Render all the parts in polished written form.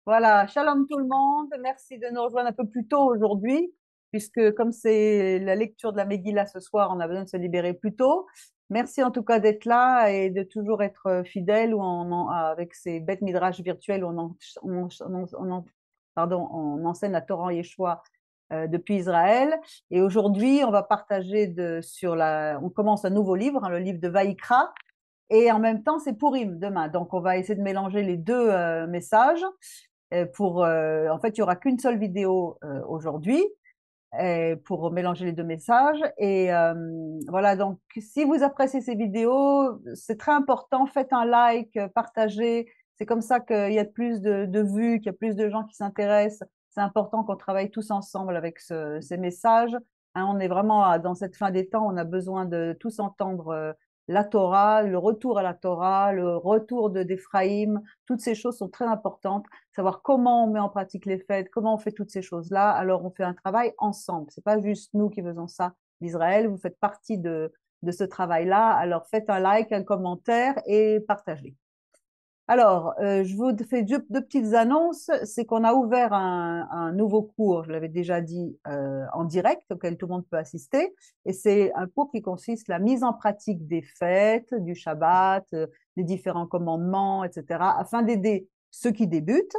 Voilà, shalom tout le monde. Merci de nous rejoindre un peu plus tôt aujourd'hui, puisque comme c'est la lecture de la Megillah ce soir, on a besoin de se libérer plus tôt. Merci en tout cas d'être là et de toujours être fidèle avec ces bêtes midrash virtuels où on enseigne la Torah en Yeshua depuis Israël. Et aujourd'hui, on va partager on commence un nouveau livre, hein, le livre de Vaïkra. Et en même temps, c'est Purim demain. Donc, on va essayer de mélanger les deux messages. En fait, il y aura qu'une seule vidéo aujourd'hui pour mélanger les deux messages. Et voilà, donc si vous appréciez ces vidéos, c'est très important, faites un like, partagez. C'est comme ça qu'il y a plus de vues, qu'il y a plus de gens qui s'intéressent. C'est important qu'on travaille tous ensemble avec ces messages. Hein, on est vraiment dans cette fin des temps, on a besoin de tous entendre la Torah, le retour à la Torah, le retour d'Éphraïm. Toutes ces choses sont très importantes, savoir comment on met en pratique les fêtes, comment on fait toutes ces choses-là. Alors, on fait un travail ensemble. C'est pas juste nous qui faisons ça d'Israël. Vous faites partie de ce travail-là. Alors, faites un like, un commentaire et partagez. Alors, je vous fais deux petites annonces. C'est qu'on a ouvert un nouveau cours, je l'avais déjà dit, en direct, auquel tout le monde peut assister. Et c'est un cours qui consiste à la mise en pratique des fêtes, du Shabbat, des différents commandements, etc., afin d'aider ceux qui débutent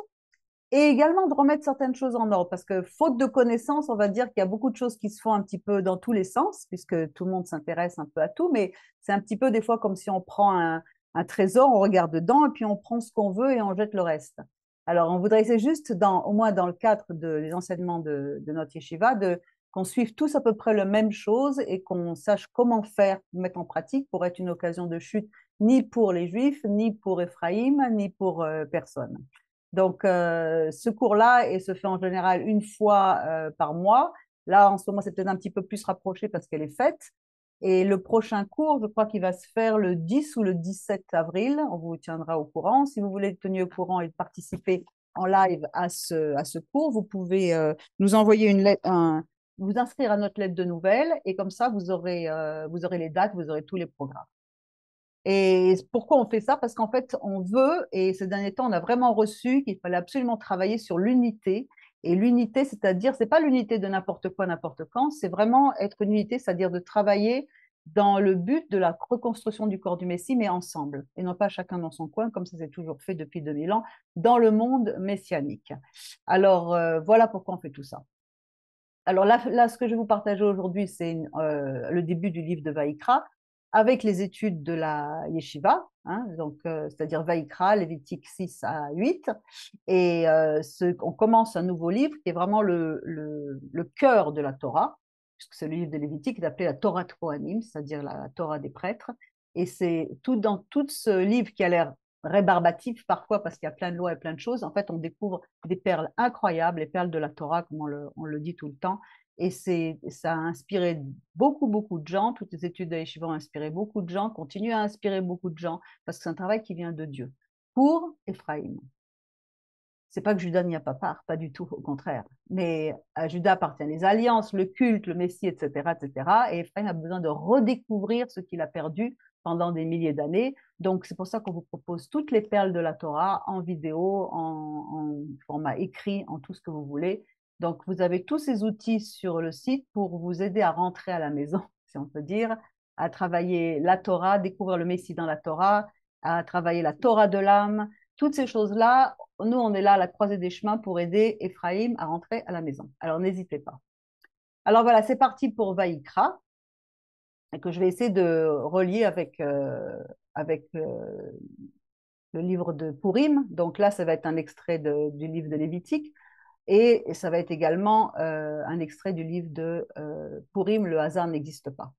et également de remettre certaines choses en ordre, parce que faute de connaissances, on va dire qu'il y a beaucoup de choses qui se font un petit peu dans tous les sens, puisque tout le monde s'intéresse un peu à tout, mais c'est un petit peu des fois comme si on prend un trésor, on regarde dedans, et puis on prend ce qu'on veut et on jette le reste. Alors, on voudrait essayer juste, au moins dans le cadre des enseignements de notre yeshiva, qu'on suive tous à peu près la même chose et qu'on sache comment faire, mettre en pratique pour être une occasion de chute, ni pour les Juifs, ni pour Ephraïm, ni pour personne. Donc, ce cours-là se fait en général une fois par mois. Là, en ce moment, c'est peut-être un petit peu plus rapproché parce qu'elle est faite. Et le prochain cours, je crois qu'il va se faire le 10 ou le 17 avril. On vous tiendra au courant. Si vous voulez être tenu au courant et participer en live à ce cours, vous pouvez nous envoyer une lettre, vous inscrire à notre lettre de nouvelles. Et comme ça, vous aurez les dates, vous aurez tous les programmes. Et pourquoi on fait ça? Parce qu'en fait, on veut, et ces derniers temps, on a vraiment reçu qu'il fallait absolument travailler sur l'unité. Et l'unité, c'est-à-dire, c'est pas l'unité de n'importe quoi, n'importe quand, c'est vraiment être une unité, c'est-à-dire de travailler dans le but de la reconstruction du corps du Messie, mais ensemble, et non pas chacun dans son coin, comme ça s'est toujours fait depuis 2000 ans, dans le monde messianique. Alors, voilà pourquoi on fait tout ça. Alors là, ce que je vais vous partager aujourd'hui, c'est le début du livre de Vaïkra, avec les études de la yeshiva, hein, donc c'est-à-dire Vaïkra, Lévitique 6 à 8. Et on commence un nouveau livre qui est vraiment le cœur de la Torah, puisque c'est le livre de Lévitique qui est appelé la Torah de Kohanim, c'est-à-dire la Torah des prêtres. Et c'est dans tout ce livre qui a l'air rébarbatif parfois parce qu'il y a plein de lois et plein de choses. En fait, on découvre des perles incroyables, les perles de la Torah, comme on le dit tout le temps. Et ça a inspiré beaucoup, beaucoup de gens. Toutes les études de Yeshiva ont inspiré beaucoup de gens, continuent à inspirer beaucoup de gens, parce que c'est un travail qui vient de Dieu. Pour Ephraïm. C'est pas que Judas n'y a pas part, pas du tout, au contraire. Mais à Judas appartiennent les alliances, le culte, le Messie, etc., etc. Et Ephraïm a besoin de redécouvrir ce qu'il a perdu pendant des milliers d'années. Donc, c'est pour ça qu'on vous propose toutes les perles de la Torah en vidéo, en format écrit, en tout ce que vous voulez. Donc, vous avez tous ces outils sur le site pour vous aider à rentrer à la maison, si on peut dire, à travailler la Torah, découvrir le Messie dans la Torah, à travailler la Torah de l'âme. Toutes ces choses-là, nous, on est là à la croisée des chemins pour aider Ephraïm à rentrer à la maison. Alors, n'hésitez pas. Alors voilà, c'est parti pour Vaïkra, que je vais essayer de relier avec le livre de Purim. Donc là, ça va être un extrait du livre de Lévitique, et ça va être également un extrait du livre de Purim, le hasard n'existe pas.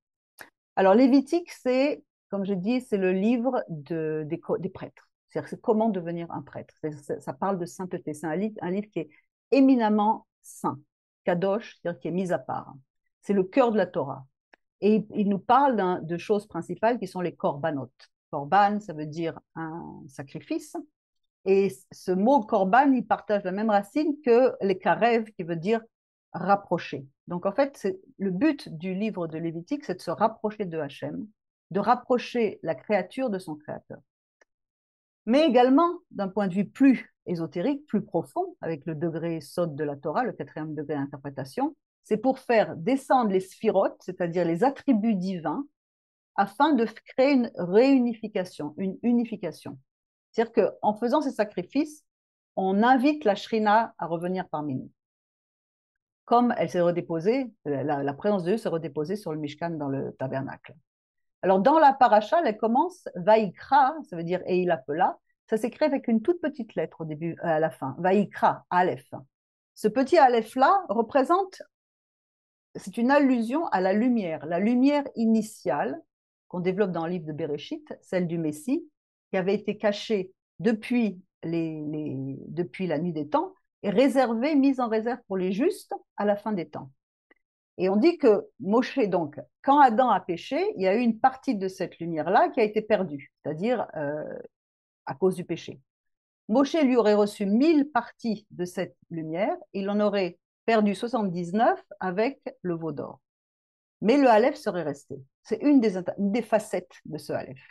Alors, Lévitique, c'est, comme je dis, c'est le livre des prêtres. C'est-à-dire, c'est comment devenir un prêtre. Ça parle de sainteté. C'est un livre qui est éminemment saint, kadosh, c'est-à-dire qui est mis à part. C'est le cœur de la Torah. Et il nous parle de choses principales qui sont les korbanot. Korban, ça veut dire un sacrifice. Et ce mot korban, il partage la même racine que les karev, qui veut dire rapprocher. Donc en fait, le but du livre de Lévitique, c'est de se rapprocher de Hachem, de rapprocher la créature de son créateur. Mais également, d'un point de vue plus ésotérique plus profond, avec le degré Sod de la Torah, le 4e degré d'interprétation, c'est pour faire descendre les sphirotes, c'est-à-dire les attributs divins, afin de créer une réunification, une unification. C'est-à-dire qu'en faisant ces sacrifices, on invite la Shrina à revenir parmi nous. Comme elle s'est redéposée, la présence de Dieu s'est redéposée sur le Mishkan dans le tabernacle. Alors, dans la paracha, elle commence Vaïkra, ça veut dire et il appela. Ça s'écrit avec une toute petite lettre au début, à la fin. Vaïkra, Aleph. Ce petit Aleph-là représente, c'est une allusion à la lumière initiale qu'on développe dans le livre de Bereshit, celle du Messie, qui avait été cachée depuis la nuit des temps et réservée, mise en réserve pour les justes à la fin des temps. Et on dit que Moshe, donc, quand Adam a péché, il y a eu une partie de cette lumière-là qui a été perdue, c'est-à-dire à cause du péché. Moshe lui aurait reçu 1000 parties de cette lumière, il en aurait perdu 79 avec le veau d'or. Mais le Aleph serait resté. C'est une des facettes de ce Aleph.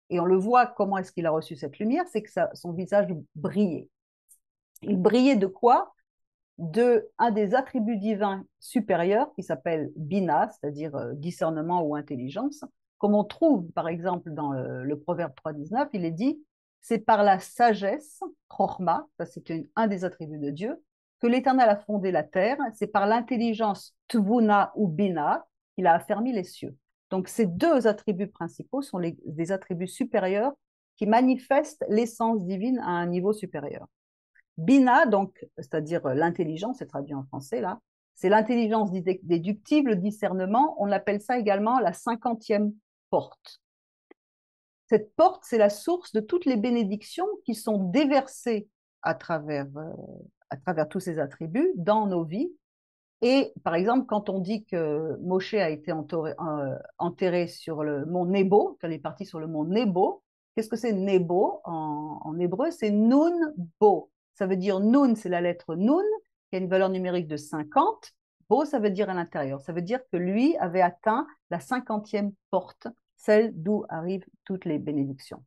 Et on le voit, comment est-ce qu'il a reçu cette lumière, c'est que son visage brillait. Il brillait de quoi? De un des attributs divins supérieurs qui s'appelle Bina, c'est-à-dire discernement ou intelligence, comme on trouve par exemple dans le Proverbe 3,19, il est dit c'est par la sagesse, Chorma, ça c'est un des attributs de Dieu, que l'Éternel a fondé la terre, c'est par l'intelligence Tvuna ou Bina qu'il a affermi les cieux. Donc ces deux attributs principaux sont des attributs supérieurs qui manifestent l'essence divine à un niveau supérieur. Bina, donc, c'est-à-dire l'intelligence, c'est traduit en français là, c'est l'intelligence déductive, le discernement, on appelle ça également la 50e porte. Cette porte, c'est la source de toutes les bénédictions qui sont déversées à travers tous ces attributs dans nos vies. Et par exemple, quand on dit que Moshe a été enterré sur le mont Nebo, qu'elle est partie sur le mont Nebo, qu'est-ce que c'est Nebo en hébreu? C'est Nun Bo. Ça veut dire Nun, c'est la lettre Nun, qui a une valeur numérique de 50. Bo, ça veut dire à l'intérieur. Ça veut dire que lui avait atteint la 50e porte, celle d'où arrivent toutes les bénédictions.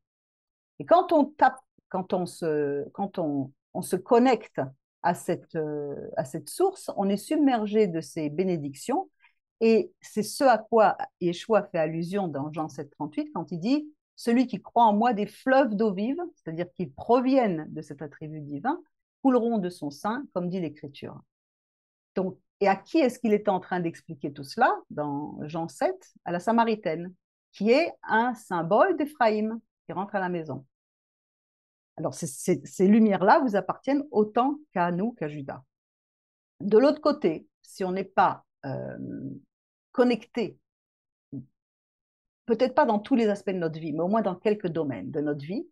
Et quand on tape, quand on se connecte à cette source, on est submergé de ces bénédictions. Et c'est ce à quoi Yeshua fait allusion dans Jean 7,38 quand il dit « Celui qui croit en moi, des fleuves d'eau vive, c'est-à-dire qu'ils proviennent de cet attribut divin, couleront de son sein, comme dit l'Écriture. » Donc, et à qui est-ce qu'il était en train d'expliquer tout cela dans Jean 7? À la Samaritaine, qui est un symbole d'Éphraïm, qui rentre à la maison. Alors, ces lumières-là vous appartiennent autant qu'à nous, qu'à Judas. De l'autre côté, si on n'est pas connecté, peut-être pas dans tous les aspects de notre vie, mais au moins dans quelques domaines de notre vie,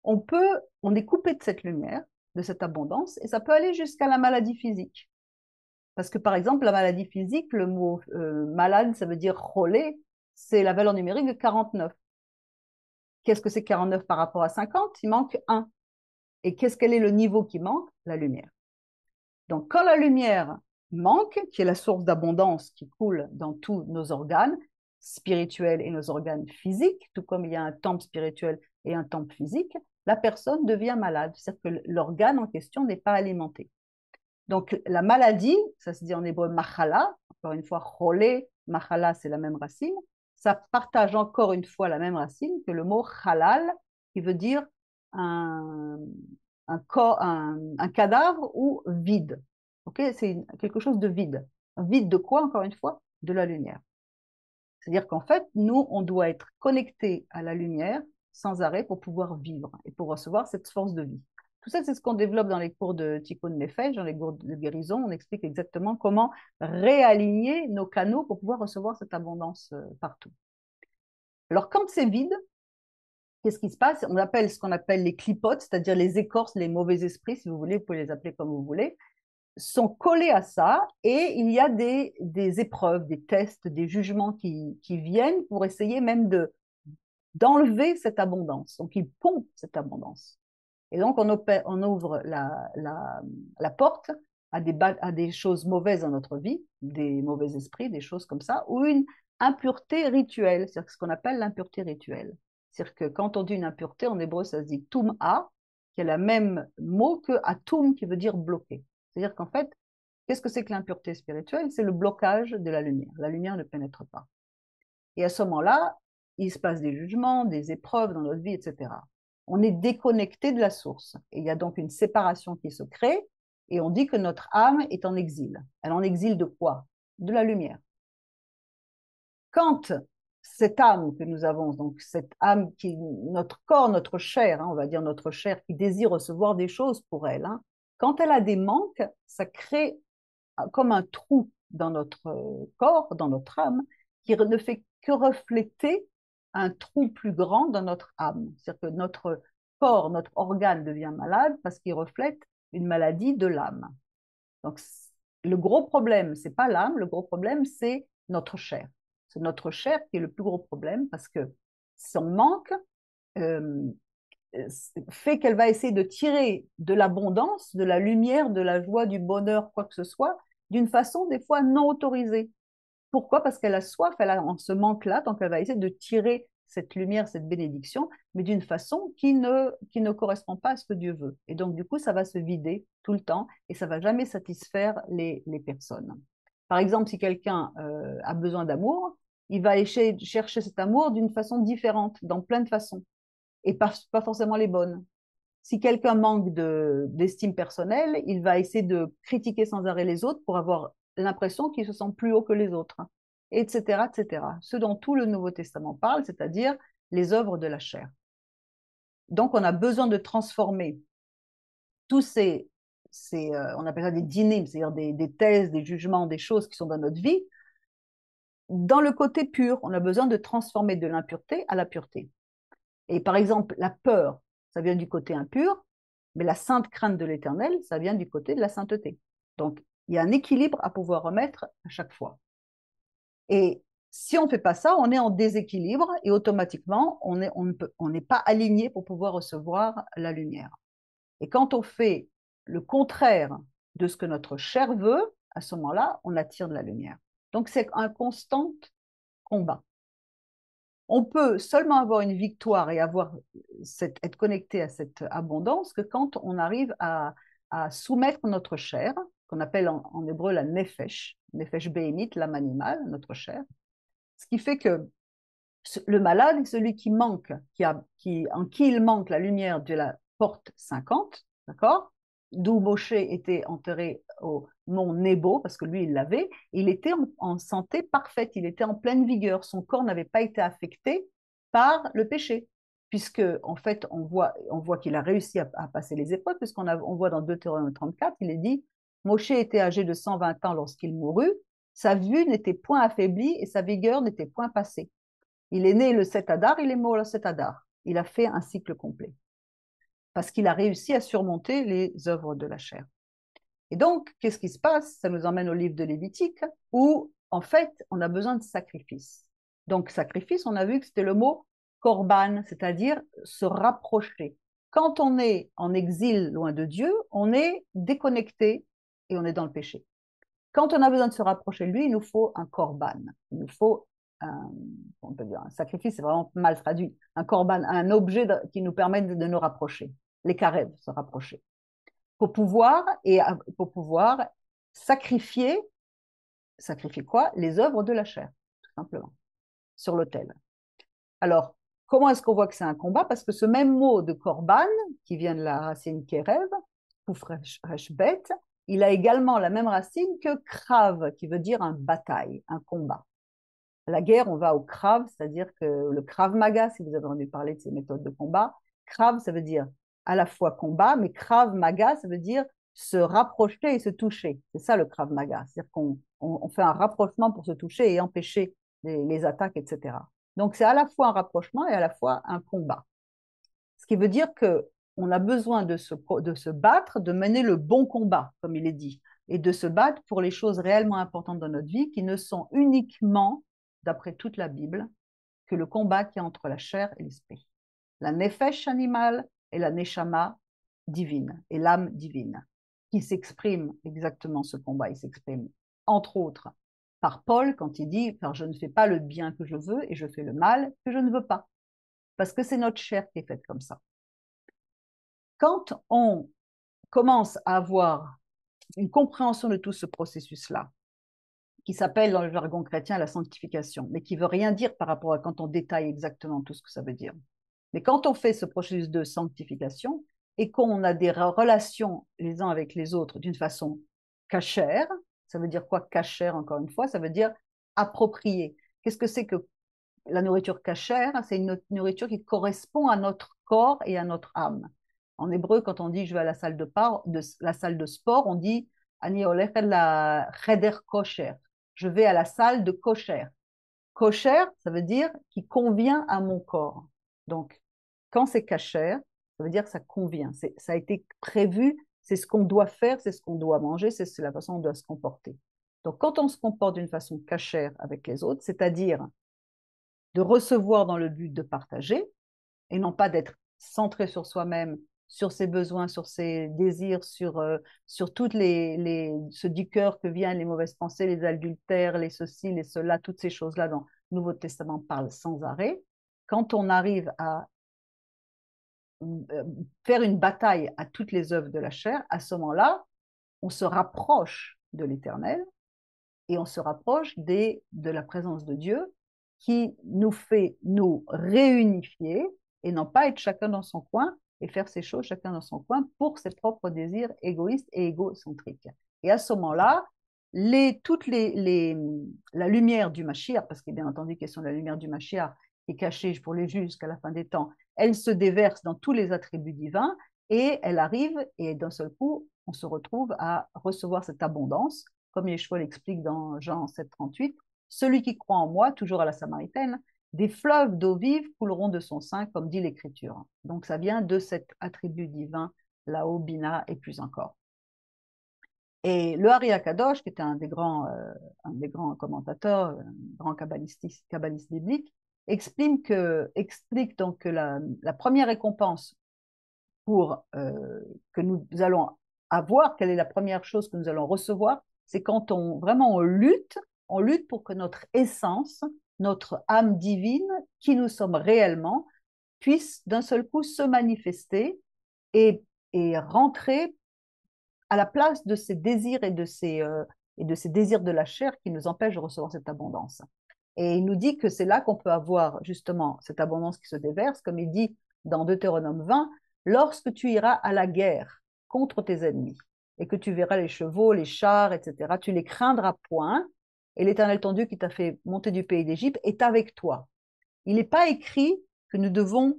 on est coupé de cette lumière, de cette abondance, et ça peut aller jusqu'à la maladie physique. Parce que, par exemple, la maladie physique, le mot malade, ça veut dire cholé, c'est la valeur numérique de 49. Qu'est-ce que c'est 49 par rapport à 50? Il manque 1. Et quel est le niveau qui manque? La lumière. Donc, quand la lumière manque, qui est la source d'abondance qui coule dans tous nos organes spirituels et nos organes physiques, tout comme il y a un temple spirituel et un temple physique, la personne devient malade. C'est-à-dire que l'organe en question n'est pas alimenté. Donc, la maladie, ça se dit en hébreu machala, encore une fois, cholé, machala, c'est la même racine, ça partage encore une fois la même racine que le mot halal, qui veut dire un cadavre ou vide. Okay, c'est quelque chose de vide. Vide de quoi, encore une fois? De la lumière. C'est-à-dire qu'en fait, nous, on doit être connectés à la lumière sans arrêt pour pouvoir vivre et pour recevoir cette force de vie. Tout ça, c'est ce qu'on développe dans les cours de Tikkun Nefesh, dans les cours de guérison. On explique exactement comment réaligner nos canaux pour pouvoir recevoir cette abondance partout. Alors, quand c'est vide, qu'est-ce qui se passe? On appelle ce qu'on appelle les clipotes, c'est-à-dire les écorces, les mauvais esprits, si vous voulez, vous pouvez les appeler comme vous voulez, sont collés à ça et il y a des épreuves, des tests, des jugements qui viennent pour essayer même d'enlever cette abondance. Donc, ils pompent cette abondance. Et donc, on ouvre la porte à des choses mauvaises dans notre vie, des mauvais esprits, des choses comme ça, ou une impureté rituelle, c'est-à-dire ce qu'on appelle l'impureté rituelle. C'est-à-dire que quand on dit une impureté, en hébreu, ça se dit tum'a, qui est le même mot que atum, qui veut dire bloquer. C'est-à-dire qu'en fait, qu'est-ce que c'est que l'impureté spirituelle? C'est le blocage de la lumière. La lumière ne pénètre pas. Et à ce moment-là, il se passe des jugements, des épreuves dans notre vie, etc. On est déconnecté de la source. Et il y a donc une séparation qui se crée, et on dit que notre âme est en exil. Elle est en exil de quoi? De la lumière. Quand cette âme que nous avons, donc cette âme qui, notre corps, notre chair, on va dire notre chair, qui désire recevoir des choses pour elle, quand elle a des manques, ça crée comme un trou dans notre corps, dans notre âme, qui ne fait que refléter un trou plus grand dans notre âme. C'est-à-dire que notre corps, notre organe devient malade parce qu'il reflète une maladie de l'âme. Donc, le gros problème, c'est pas l'âme, le gros problème, c'est notre chair. C'est notre chair qui est le plus gros problème parce que son manque euh, fait qu'elle va essayer de tirer de l'abondance, de la lumière, de la joie, du bonheur, quoi que ce soit, d'une façon des fois non autorisée. Pourquoi? Parce qu'elle a soif, elle a en ce manque-là, donc elle va essayer de tirer cette lumière, cette bénédiction, mais d'une façon qui ne correspond pas à ce que Dieu veut. Et donc, du coup, ça va se vider tout le temps et ça va jamais satisfaire les personnes. Par exemple, si quelqu'un a besoin d'amour, il va chercher cet amour d'une façon différente, dans plein de façons, et pas forcément les bonnes. Si quelqu'un manque d'estime personnelle, il va essayer de critiquer sans arrêt les autres pour avoir l'impression qu'il se sent plus haut que les autres, etc., etc. Ce dont tout le Nouveau Testament parle, c'est-à-dire les œuvres de la chair. Donc, on a besoin de transformer tous on appelle ça des dynimes, c'est-à-dire des thèses, des jugements, des choses qui sont dans notre vie, dans le côté pur. On a besoin de transformer de l'impureté à la pureté. Et par exemple, la peur, ça vient du côté impur, mais la sainte crainte de l'Éternel, ça vient du côté de la sainteté. Donc, il y a un équilibre à pouvoir remettre à chaque fois. Et si on ne fait pas ça, on est en déséquilibre et automatiquement, on n'est pas aligné pour pouvoir recevoir la lumière. Et quand on fait le contraire de ce que notre chair veut, à ce moment-là, on attire de la lumière. Donc, c'est un constant combat. On peut seulement avoir une victoire et être connecté à cette abondance que quand on arrive à soumettre notre chair, qu'on appelle en hébreu la nefesh béhémite, l'âme animale, notre chair, ce qui fait que le malade est celui qui manque, en qui il manque la lumière de la porte 50, d'accord? D'où Moshe était enterré au mont Nebo, parce que lui, il l'avait. Il était en santé parfaite, il était en pleine vigueur. Son corps n'avait pas été affecté par le péché, puisque, en fait, on voit qu'il a réussi à passer les épreuves, puisqu'on voit dans Deutéronome 34, il est dit, Moshe était âgé de 120 ans lorsqu'il mourut, sa vue n'était point affaiblie et sa vigueur n'était point passée. Il est né le 7 Adar, il est mort le 7 Adar. Il a fait un cycle complet. Parce qu'il a réussi à surmonter les œuvres de la chair. Et donc, qu'est-ce qui se passe? Ça nous emmène au livre de Lévitique, où, en fait, on a besoin de sacrifice. Donc, sacrifice, on a vu que c'était le mot korban, c'est-à-dire se rapprocher. Quand on est en exil loin de Dieu, on est déconnecté et on est dans le péché. Quand on a besoin de se rapprocher de lui, il nous faut un korban. Il nous faut on peut dire un sacrifice, c'est vraiment mal traduit, un korban, un objet qui nous permet de nous rapprocher, les carèves, se rapprocher, pour pouvoir sacrifier quoi? Les œuvres de la chair, tout simplement, sur l'autel. Alors, comment est-ce qu'on voit que c'est un combat? Parce que ce même mot de korban, qui vient de la racine kérev, ou freshbet, il a également la même racine que krav, qui veut dire un bataille, un combat. À la guerre, on va au Krav, c'est-à-dire que le Krav Maga, si vous avez entendu parler de ces méthodes de combat, Krav, ça veut dire à la fois combat, mais Krav Maga, ça veut dire se rapprocher et se toucher. C'est ça le Krav Maga, c'est-à-dire qu'on fait un rapprochement pour se toucher et empêcher les attaques, etc. Donc c'est à la fois un rapprochement et à la fois un combat. Ce qui veut dire qu'on a besoin de se battre, de mener le bon combat, comme il est dit, et de se battre pour les choses réellement importantes dans notre vie, qui ne sont uniquement, d'après toute la Bible, que le combat qui est entre la chair et l'esprit. La nefesh animale et la neshama divine, et l'âme divine, qui s'exprime exactement ce combat. Il s'exprime, entre autres, par Paul, quand il dit, car je ne fais pas le bien que je veux et je fais le mal que je ne veux pas. Parce que c'est notre chair qui est faite comme ça. quand on commence à avoir une compréhension de tout ce processus-là, qui s'appelle dans le jargon chrétien la sanctification, mais qui ne veut rien dire par rapport à quand on détaille exactement tout ce que ça veut dire. Mais quand on fait ce processus de sanctification et qu'on a des relations les uns avec les autres d'une façon cachère, ça veut dire quoi cachère encore une fois? Ça veut dire appropriée. Qu'est-ce que c'est que la nourriture cachère? C'est une nourriture qui correspond à notre corps et à notre âme. En hébreu, quand on dit je vais à la salle la salle de sport, on dit Ani olech la cheder kosher. Je vais à la salle de kosher. Kosher, ça veut dire qui convient à mon corps. Donc, quand c'est kosher, ça veut dire que ça convient. Ça a été prévu, c'est ce qu'on doit faire, c'est ce qu'on doit manger, c'est la façon dont on doit se comporter. Donc, quand on se comporte d'une façon kosher avec les autres, c'est-à-dire de recevoir dans le but de partager, et non pas d'être centré sur soi-même, sur ses besoins, sur ses désirs, sur toutes ceux du cœur que viennent les mauvaises pensées, les adultères, les ceci, les cela, toutes ces choses-là dont le Nouveau Testament parle sans arrêt. Quand on arrive à faire une bataille à toutes les œuvres de la chair, à ce moment-là, on se rapproche de l'Éternel et on se rapproche de la présence de Dieu qui nous fait nous réunifier et non pas être chacun dans son coin et faire ses choses chacun dans son coin pour ses propres désirs égoïstes et égocentriques. Et à ce moment-là, la lumière du Mashiach, parce qu'il est bien entendu question de la lumière du Mashiach qui est cachée pour les justes jusqu'à la fin des temps, elle se déverse dans tous les attributs divins et elle arrive et d'un seul coup, on se retrouve à recevoir cette abondance, comme Yeshua l'explique dans Jean 7,38, celui qui croit en moi, toujours à la Samaritaine, des fleuves d'eau vive couleront de son sein, comme dit l'Écriture. Donc ça vient de cet attribut divin, là-haut, Bina et plus encore. Et le Hari Akadosh, qui était un des grands commentateurs, un grand kabbaliste biblique, explique donc que la première récompense que nous allons avoir, quelle est la première chose que nous allons recevoir, c'est quand on lutte pour que notre essence, notre âme divine, qui nous sommes réellement, puisse d'un seul coup se manifester et rentrer à la place de ces désirs et de ces désirs de la chair qui nous empêchent de recevoir cette abondance. Et il nous dit que c'est là qu'on peut avoir justement cette abondance qui se déverse, comme il dit dans Deutéronome 20, lorsque tu iras à la guerre contre tes ennemis et que tu verras les chevaux, les chars, etc., tu les craindras point, et l'Éternel ton Dieu qui t'a fait monter du pays d'Égypte est avec toi. Il n'est pas écrit que nous devons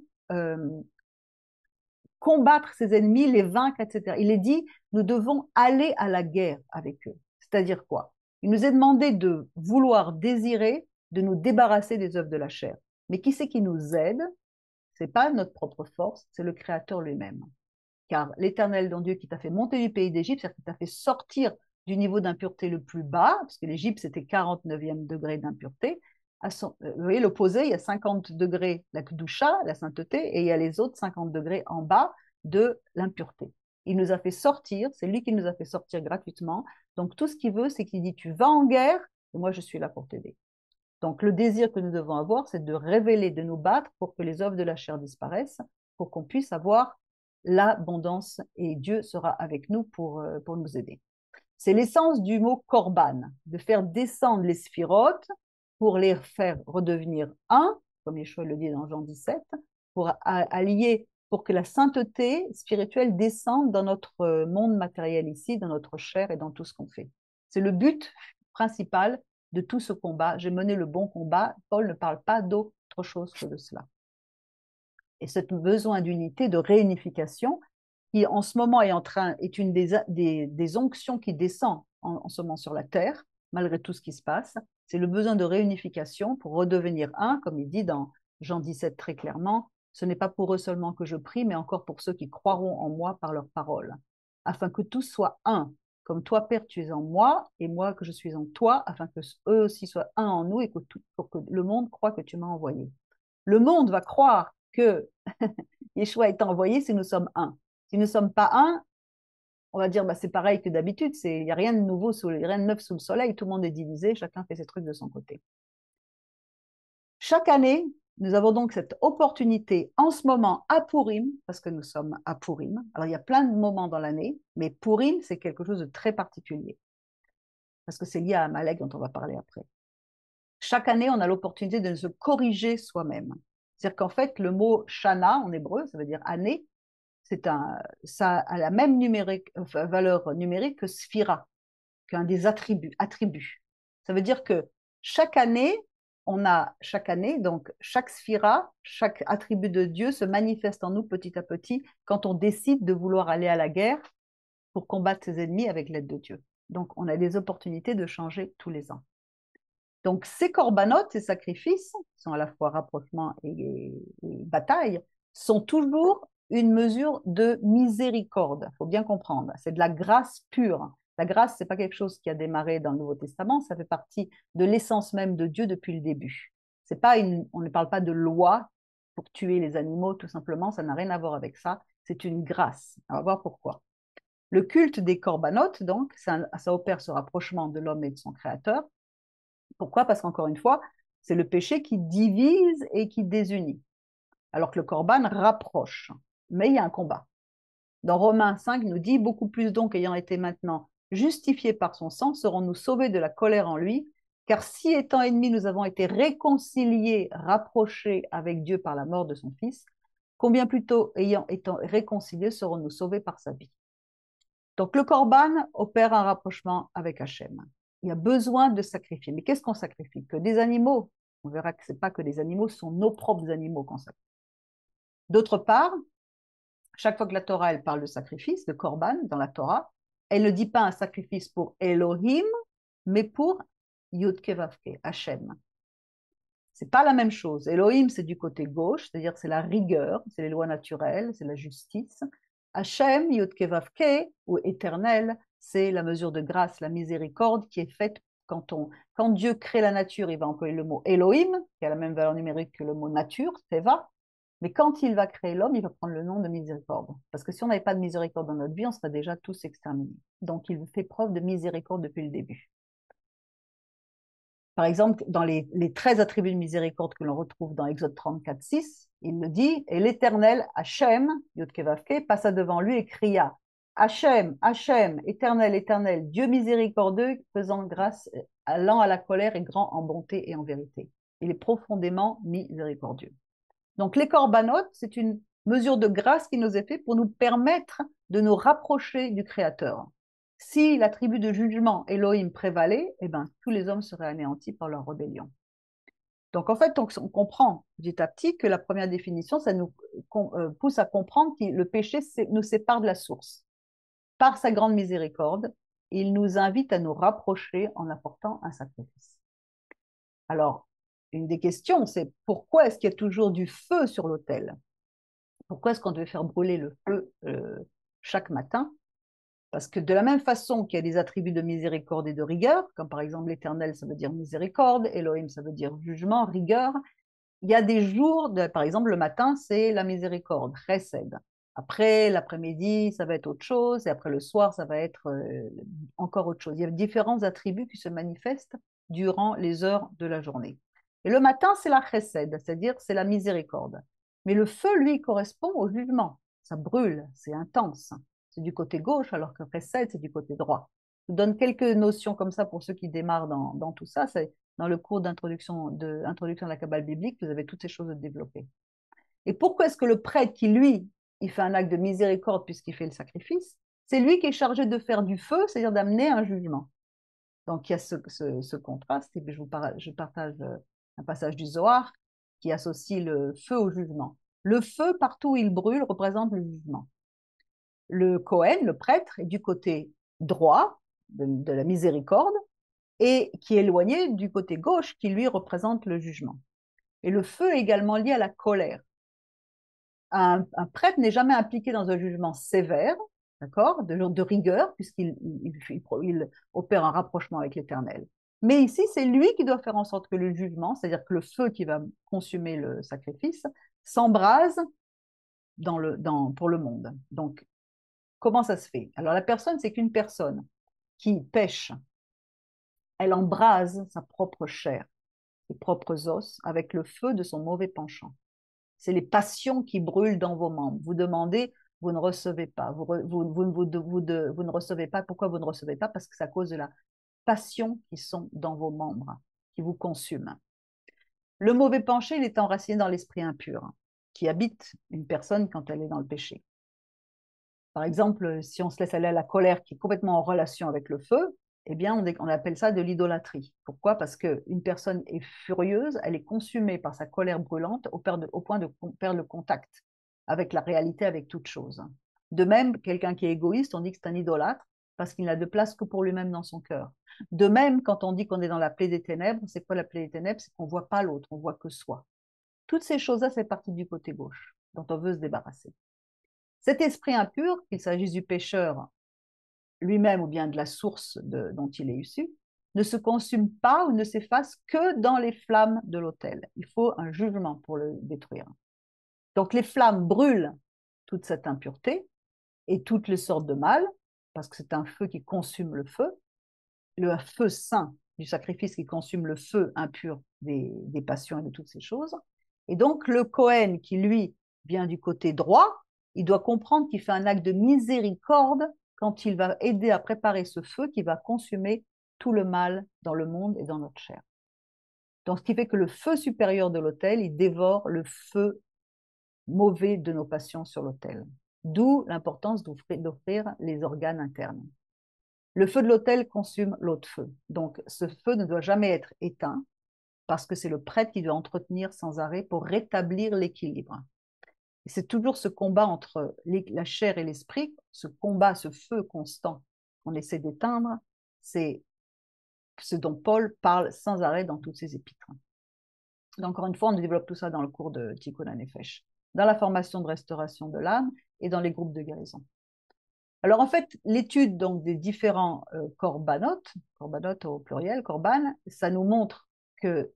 combattre ses ennemis, les vaincre, etc. Il est dit, nous devons aller à la guerre avec eux. C'est-à-dire quoi? Il nous est demandé de vouloir désirer, de nous débarrasser des œuvres de la chair. Mais qui c'est qui nous aide? Ce n'est pas notre propre force, c'est le Créateur lui-même. Car l'Éternel, ton Dieu, qui t'a fait monter du pays d'Égypte, c'est-à-dire qui t'a fait sortir du niveau d'impureté le plus bas, parce que l'Égypte, c'était 49e degré d'impureté. Vous voyez, l'opposé, il y a 50 degrés la Kedusha, la sainteté, et il y a les autres 50 degrés en bas de l'impureté. Il nous a fait sortir, c'est lui qui nous a fait sortir gratuitement. Donc tout ce qu'il veut, c'est qu'il dit, tu vas en guerre, et moi je suis là pour t'aider. Donc le désir que nous devons avoir, c'est de révéler, de nous battre pour que les œuvres de la chair disparaissent, pour qu'on puisse avoir l'abondance, et Dieu sera avec nous pour nous aider. C'est l'essence du mot korban, de faire descendre les sphirotes pour les faire redevenir un, comme Yeshua le dit dans Jean 17, pour allier, pour que la sainteté spirituelle descende dans notre monde matériel ici, dans notre chair et dans tout ce qu'on fait. C'est le but principal de tout ce combat. J'ai mené le bon combat. Paul ne parle pas d'autre chose que de cela. Et ce besoin d'unité, de réunification, qui en ce moment est une des onctions qui descend en ce moment sur la terre, malgré tout ce qui se passe, c'est le besoin de réunification pour redevenir un, comme il dit dans Jean 17 très clairement, ce n'est pas pour eux seulement que je prie, mais encore pour ceux qui croiront en moi par leurs paroles, afin que tous soient un, comme toi, Père, tu es en moi, et moi que je suis en toi, afin que eux aussi soient un en nous, et pour que le monde croie que tu m'as envoyé. Le monde va croire que Yeshua est envoyé si nous sommes un. Si nous ne sommes pas un, on va dire c'est pareil que d'habitude, il n'y a rien de nouveau, rien de neuf sous le soleil, tout le monde est divisé, chacun fait ses trucs de son côté. Chaque année, Nous avons donc cette opportunité en ce moment à Purim, parce que nous sommes à Purim. Alors, il y a plein de moments dans l'année, mais Purim, c'est quelque chose de très particulier, parce que c'est lié à Amalek, dont on va parler après. Chaque année, on a l'opportunité de se corriger soi-même. C'est-à-dire qu'en fait, le mot Shana, en hébreu, ça veut dire année, ça a la même valeur numérique que Sphira, qu'un des attributs. Ça veut dire que chaque année, donc chaque sphira, chaque attribut de Dieu se manifeste en nous petit à petit quand on décide de vouloir aller à la guerre pour combattre ses ennemis avec l'aide de Dieu. Donc on a des opportunités de changer tous les ans. Donc ces corbanotes, ces sacrifices, qui sont à la fois rapprochement et bataille, sont toujours une mesure de miséricorde. Il faut bien comprendre, c'est de la grâce pure. La grâce, ce n'est pas quelque chose qui a démarré dans le Nouveau Testament, ça fait partie de l'essence même de Dieu depuis le début. C'est pas on ne parle pas de loi pour tuer les animaux, tout simplement, ça n'a rien à voir avec ça. C'est une grâce. On va voir pourquoi. Le culte des corbanotes, donc, ça opère ce rapprochement de l'homme et de son créateur. Pourquoi? Parce qu'encore une fois, c'est le péché qui divise et qui désunit, alors que le corban rapproche. Mais il y a un combat. Dans Romains 5, il nous dit, beaucoup plus donc ayant été maintenant justifiés par son sang, serons-nous sauvés de la colère en lui, car si étant ennemis, nous avons été réconciliés, rapprochés avec Dieu par la mort de son Fils, combien plutôt ayant été réconciliés, serons-nous sauvés par sa vie. Donc le corban opère un rapprochement avec Hachem. Il y a besoin de sacrifier. Mais qu'est-ce qu'on sacrifie? Que des animaux. On verra que ce n'est pas que des animaux, ce sont nos propres animaux qu'on sacrifie. D'autre part, chaque fois que la Torah elle parle de sacrifice, de korban dans la Torah, elle ne dit pas un sacrifice pour Elohim, mais pour Yud-Kevavke, Hachem. C'est pas la même chose. Elohim, c'est du côté gauche, c'est-à-dire c'est la rigueur, c'est les lois naturelles, c'est la justice. Hachem, Yud-Kevavke, ou éternel, c'est la mesure de grâce, la miséricorde qui est faite quand Dieu crée la nature, il va employer le mot Elohim, qui a la même valeur numérique que le mot nature, Teva, mais quand il va créer l'homme, il va prendre le nom de miséricorde. Parce que si on n'avait pas de miséricorde dans notre vie, on serait déjà tous exterminés. Donc il fait preuve de miséricorde depuis le début. Par exemple, dans les 13 attributs de miséricorde que l'on retrouve dans Exode 34, 6, il le dit, et l'Éternel, Hachem, Yod-Kevavke, passa devant lui et cria, Hachem, Hachem, Éternel, Éternel, Dieu miséricordieux, faisant grâce, allant à la colère et grand en bonté et en vérité. Il est profondément miséricordieux. Donc les corbanotes, c'est une mesure de grâce qui nous est faite pour nous permettre de nous rapprocher du Créateur. Si l'attribut de jugement Elohim prévalait, eh ben, tous les hommes seraient anéantis par leur rébellion. Donc en fait, on comprend petit à petit que la première définition, ça nous pousse à comprendre que le péché nous sépare de la source. Par sa grande miséricorde, il nous invite à nous rapprocher en apportant un sacrifice. Alors, une des questions, c'est pourquoi est-ce qu'il y a toujours du feu sur l'autel? Pourquoi est-ce qu'on devait faire brûler le feu chaque matin? Parce que de la même façon qu'il y a des attributs de miséricorde et de rigueur, comme par exemple l'éternel, ça veut dire miséricorde, Elohim, ça veut dire jugement, rigueur, il y a des jours, par exemple le matin, c'est la miséricorde, chesed. Après, l'après-midi, ça va être autre chose, et après le soir, ça va être encore autre chose. Il y a différents attributs qui se manifestent durant les heures de la journée. Et le matin, c'est la chesed, c'est-à-dire c'est la miséricorde. Mais le feu, lui, correspond au jugement. Ça brûle, c'est intense. C'est du côté gauche, alors que chesed, c'est du côté droit. Je vous donne quelques notions comme ça pour ceux qui démarrent dans tout ça. C'est dans le cours d'introduction à la Kabbale biblique, vous avez toutes ces choses développées. Et pourquoi est-ce que le prêtre qui, lui, il fait un acte de miséricorde puisqu'il fait le sacrifice, c'est lui qui est chargé de faire du feu, c'est-à-dire d'amener un jugement. Donc il y a ce contraste, et puis je partage un passage du Zohar qui associe le feu au jugement. Le feu, partout où il brûle, représente le jugement. Le Kohen, le prêtre, est du côté droit de la miséricorde, et qui est éloigné du côté gauche, qui lui représente le jugement. Et le feu est également lié à la colère. Un prêtre n'est jamais impliqué dans un jugement sévère, d'accord, de rigueur, puisqu'il il opère un rapprochement avec l'Éternel. Mais ici, c'est lui qui doit faire en sorte que le jugement, c'est-à-dire que le feu qui va consumer le sacrifice, s'embrase pour le monde. Donc, comment ça se fait? Alors, la personne, c'est qu'une personne qui pêche, elle embrase sa propre chair. ses propres os, avec le feu de son mauvais penchant. C'est les passions qui brûlent dans vos membres. Vous demandez, vous ne recevez pas. Vous ne recevez pas. Pourquoi vous ne recevez pas? Parce que c'est à cause de la passion qui sont dans vos membres, qui vous consument. Le mauvais penché, il est enraciné dans l'esprit impur, qui habite une personne quand elle est dans le péché. Par exemple, si on se laisse aller à la colère qui est complètement en relation avec le feu, eh bien, on appelle ça de l'idolâtrie. Pourquoi? Parce qu'une personne est furieuse, elle est consumée par sa colère brûlante au point de perdre le contact avec la réalité, avec toute chose. De même, quelqu'un qui est égoïste, on dit que c'est un idolâtre parce qu'il n'a de place que pour lui-même dans son cœur. De même, quand on dit qu'on est dans la plaie des ténèbres, c'est quoi la plaie des ténèbres? C'est qu'on ne voit pas l'autre, on voit que soi. Toutes ces choses-là, c'est partie du côté gauche, dont on veut se débarrasser. Cet esprit impur, qu'il s'agisse du pécheur lui-même ou bien de la source dont il est issu, ne se consume pas ou ne s'efface que dans les flammes de l'autel. Il faut un jugement pour le détruire. Donc les flammes brûlent toute cette impureté et toutes les sortes de mal, parce que c'est un feu qui consume le feu saint du sacrifice qui consume le feu impur des passions et de toutes ces choses. Et donc le Cohen qui, lui, vient du côté droit, il doit comprendre qu'il fait un acte de miséricorde quand il va aider à préparer ce feu qui va consumer tout le mal dans le monde et dans notre chair. Donc, ce qui fait que le feu supérieur de l'autel, il dévore le feu mauvais de nos passions sur l'autel. D'où l'importance d'offrir les organes internes. Le feu de l'autel consume l'autre feu. Donc, ce feu ne doit jamais être éteint parce que c'est le prêtre qui doit entretenir sans arrêt pour rétablir l'équilibre. C'est toujours ce combat entre la chair et l'esprit, ce combat, ce feu constant qu'on essaie d'éteindre, c'est ce dont Paul parle sans arrêt dans toutes ses épîtres. Donc, encore une fois, on développe tout ça dans le cours de Tikkun HaNefesh, dans la formation de restauration de l'âme et dans les groupes de guérison. Alors, en fait, l'étude donc, des différents korbanot au pluriel, korban, ça nous montre que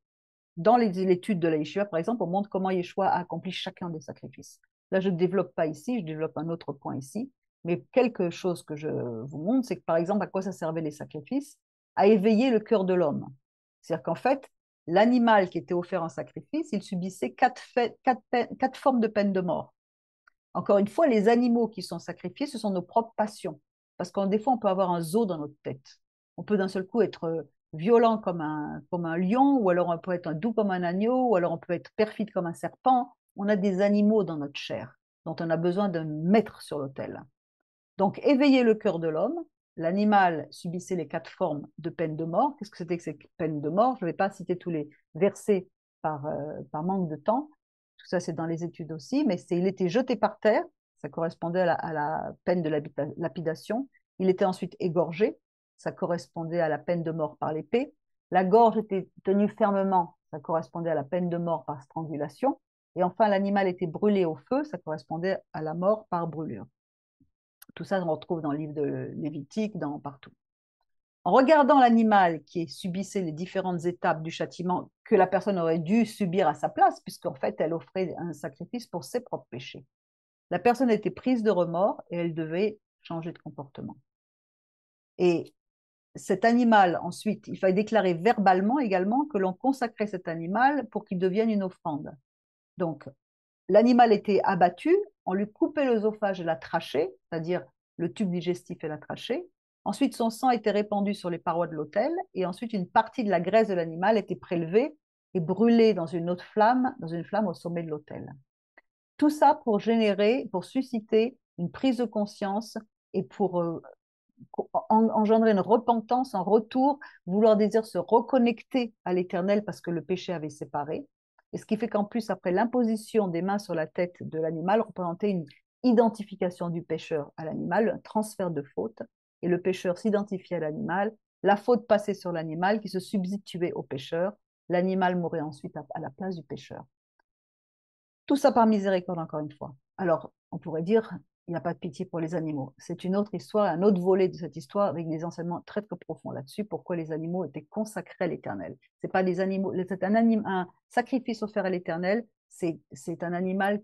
dans l'étude de la Yeshiva, par exemple, on montre comment Yeshua a accompli chacun des sacrifices. Là, je ne développe pas ici, je développe un autre point ici, mais quelque chose que je vous montre, c'est que par exemple, à quoi ça servait les sacrifices? À éveiller le cœur de l'homme. C'est-à-dire qu'en fait, l'animal qui était offert en sacrifice, il subissait quatre formes de peine de mort. Encore une fois, les animaux qui sont sacrifiés, ce sont nos propres passions. Parce que des fois, on peut avoir un zoo dans notre tête. On peut d'un seul coup être violent comme un lion, ou alors on peut être doux comme un agneau, ou alors on peut être perfide comme un serpent. On a des animaux dans notre chair, dont on a besoin de mettre sur l'autel. Donc, éveiller le cœur de l'homme, l'animal subissait les quatre formes de peine de mort. Qu'est-ce que c'était que ces peines de mort? Je ne vais pas citer tous les versets par manque de temps. Tout ça, c'est dans les études aussi, mais il était jeté par terre, ça correspondait à la peine de lapidation. Il était ensuite égorgé, ça correspondait à la peine de mort par l'épée. La gorge était tenue fermement, ça correspondait à la peine de mort par strangulation. Et enfin, l'animal était brûlé au feu, ça correspondait à la mort par brûlure. Tout ça, on retrouve dans le livre de Lévitique, partout. En regardant l'animal qui subissait les différentes étapes du châtiment que la personne aurait dû subir à sa place, puisqu'en fait, elle offrait un sacrifice pour ses propres péchés. La personne était prise de remords et elle devait changer de comportement. Et cet animal, ensuite, il fallait déclarer verbalement également que l'on consacrait cet animal pour qu'il devienne une offrande. Donc, l'animal était abattu, on lui coupait l'œsophage et la trachée, c'est-à-dire le tube digestif et la trachée. Ensuite, son sang était répandu sur les parois de l'autel et ensuite une partie de la graisse de l'animal était prélevée et brûlée dans une autre flamme, dans une flamme au sommet de l'autel. Tout ça pour susciter une prise de conscience et pour engendrer une repentance, un retour, vouloir désir se reconnecter à l'Éternel parce que le péché avait séparé. Et ce qui fait qu'en plus, après l'imposition des mains sur la tête de l'animal, représentait une identification du pécheur à l'animal, un transfert de faute. Et le pécheur s'identifiait à l'animal, la faute passait sur l'animal qui se substituait au pécheur. L'animal mourait ensuite à la place du pécheur. Tout ça par miséricorde, encore une fois. Alors, on pourrait dire, il n'y a pas de pitié pour les animaux. C'est une autre histoire, un autre volet de cette histoire avec des enseignements très très profonds là-dessus, pourquoi les animaux étaient consacrés à l'Éternel. C'est pas des animaux, c'est un sacrifice offert à l'Éternel, c'est un animal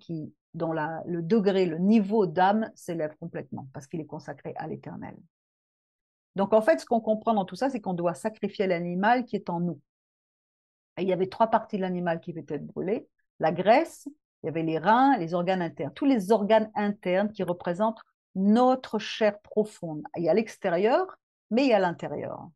dont le degré, le niveau d'âme s'élève complètement, parce qu'il est consacré à l'Éternel. Donc en fait, ce qu'on comprend dans tout ça, c'est qu'on doit sacrifier l'animal qui est en nous. Et il y avait trois parties de l'animal qui pouvaient être brûlées. La graisse, il y avait les reins, les organes internes. Tous les organes internes qui représentent notre chair profonde. Il y a l'extérieur, mais il y a l'intérieur.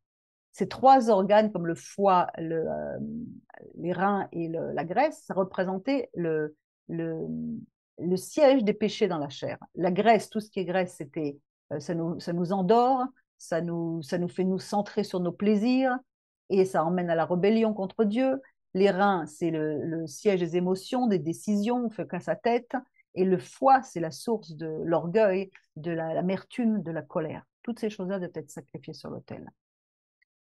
Ces trois organes, comme le foie, les reins et la graisse, ça représentait le, le siège des péchés dans la chair. La graisse, tout ce qui est graisse, c'était, ça nous endort, ça nous fait nous centrer sur nos plaisirs et ça emmène à la rébellion contre Dieu. Les reins, c'est le siège des émotions, des décisions, on fait qu'à sa tête. Et le foie, c'est la source de l'orgueil, de l'amertume, de la colère. Toutes ces choses-là doivent être sacrifiées sur l'autel.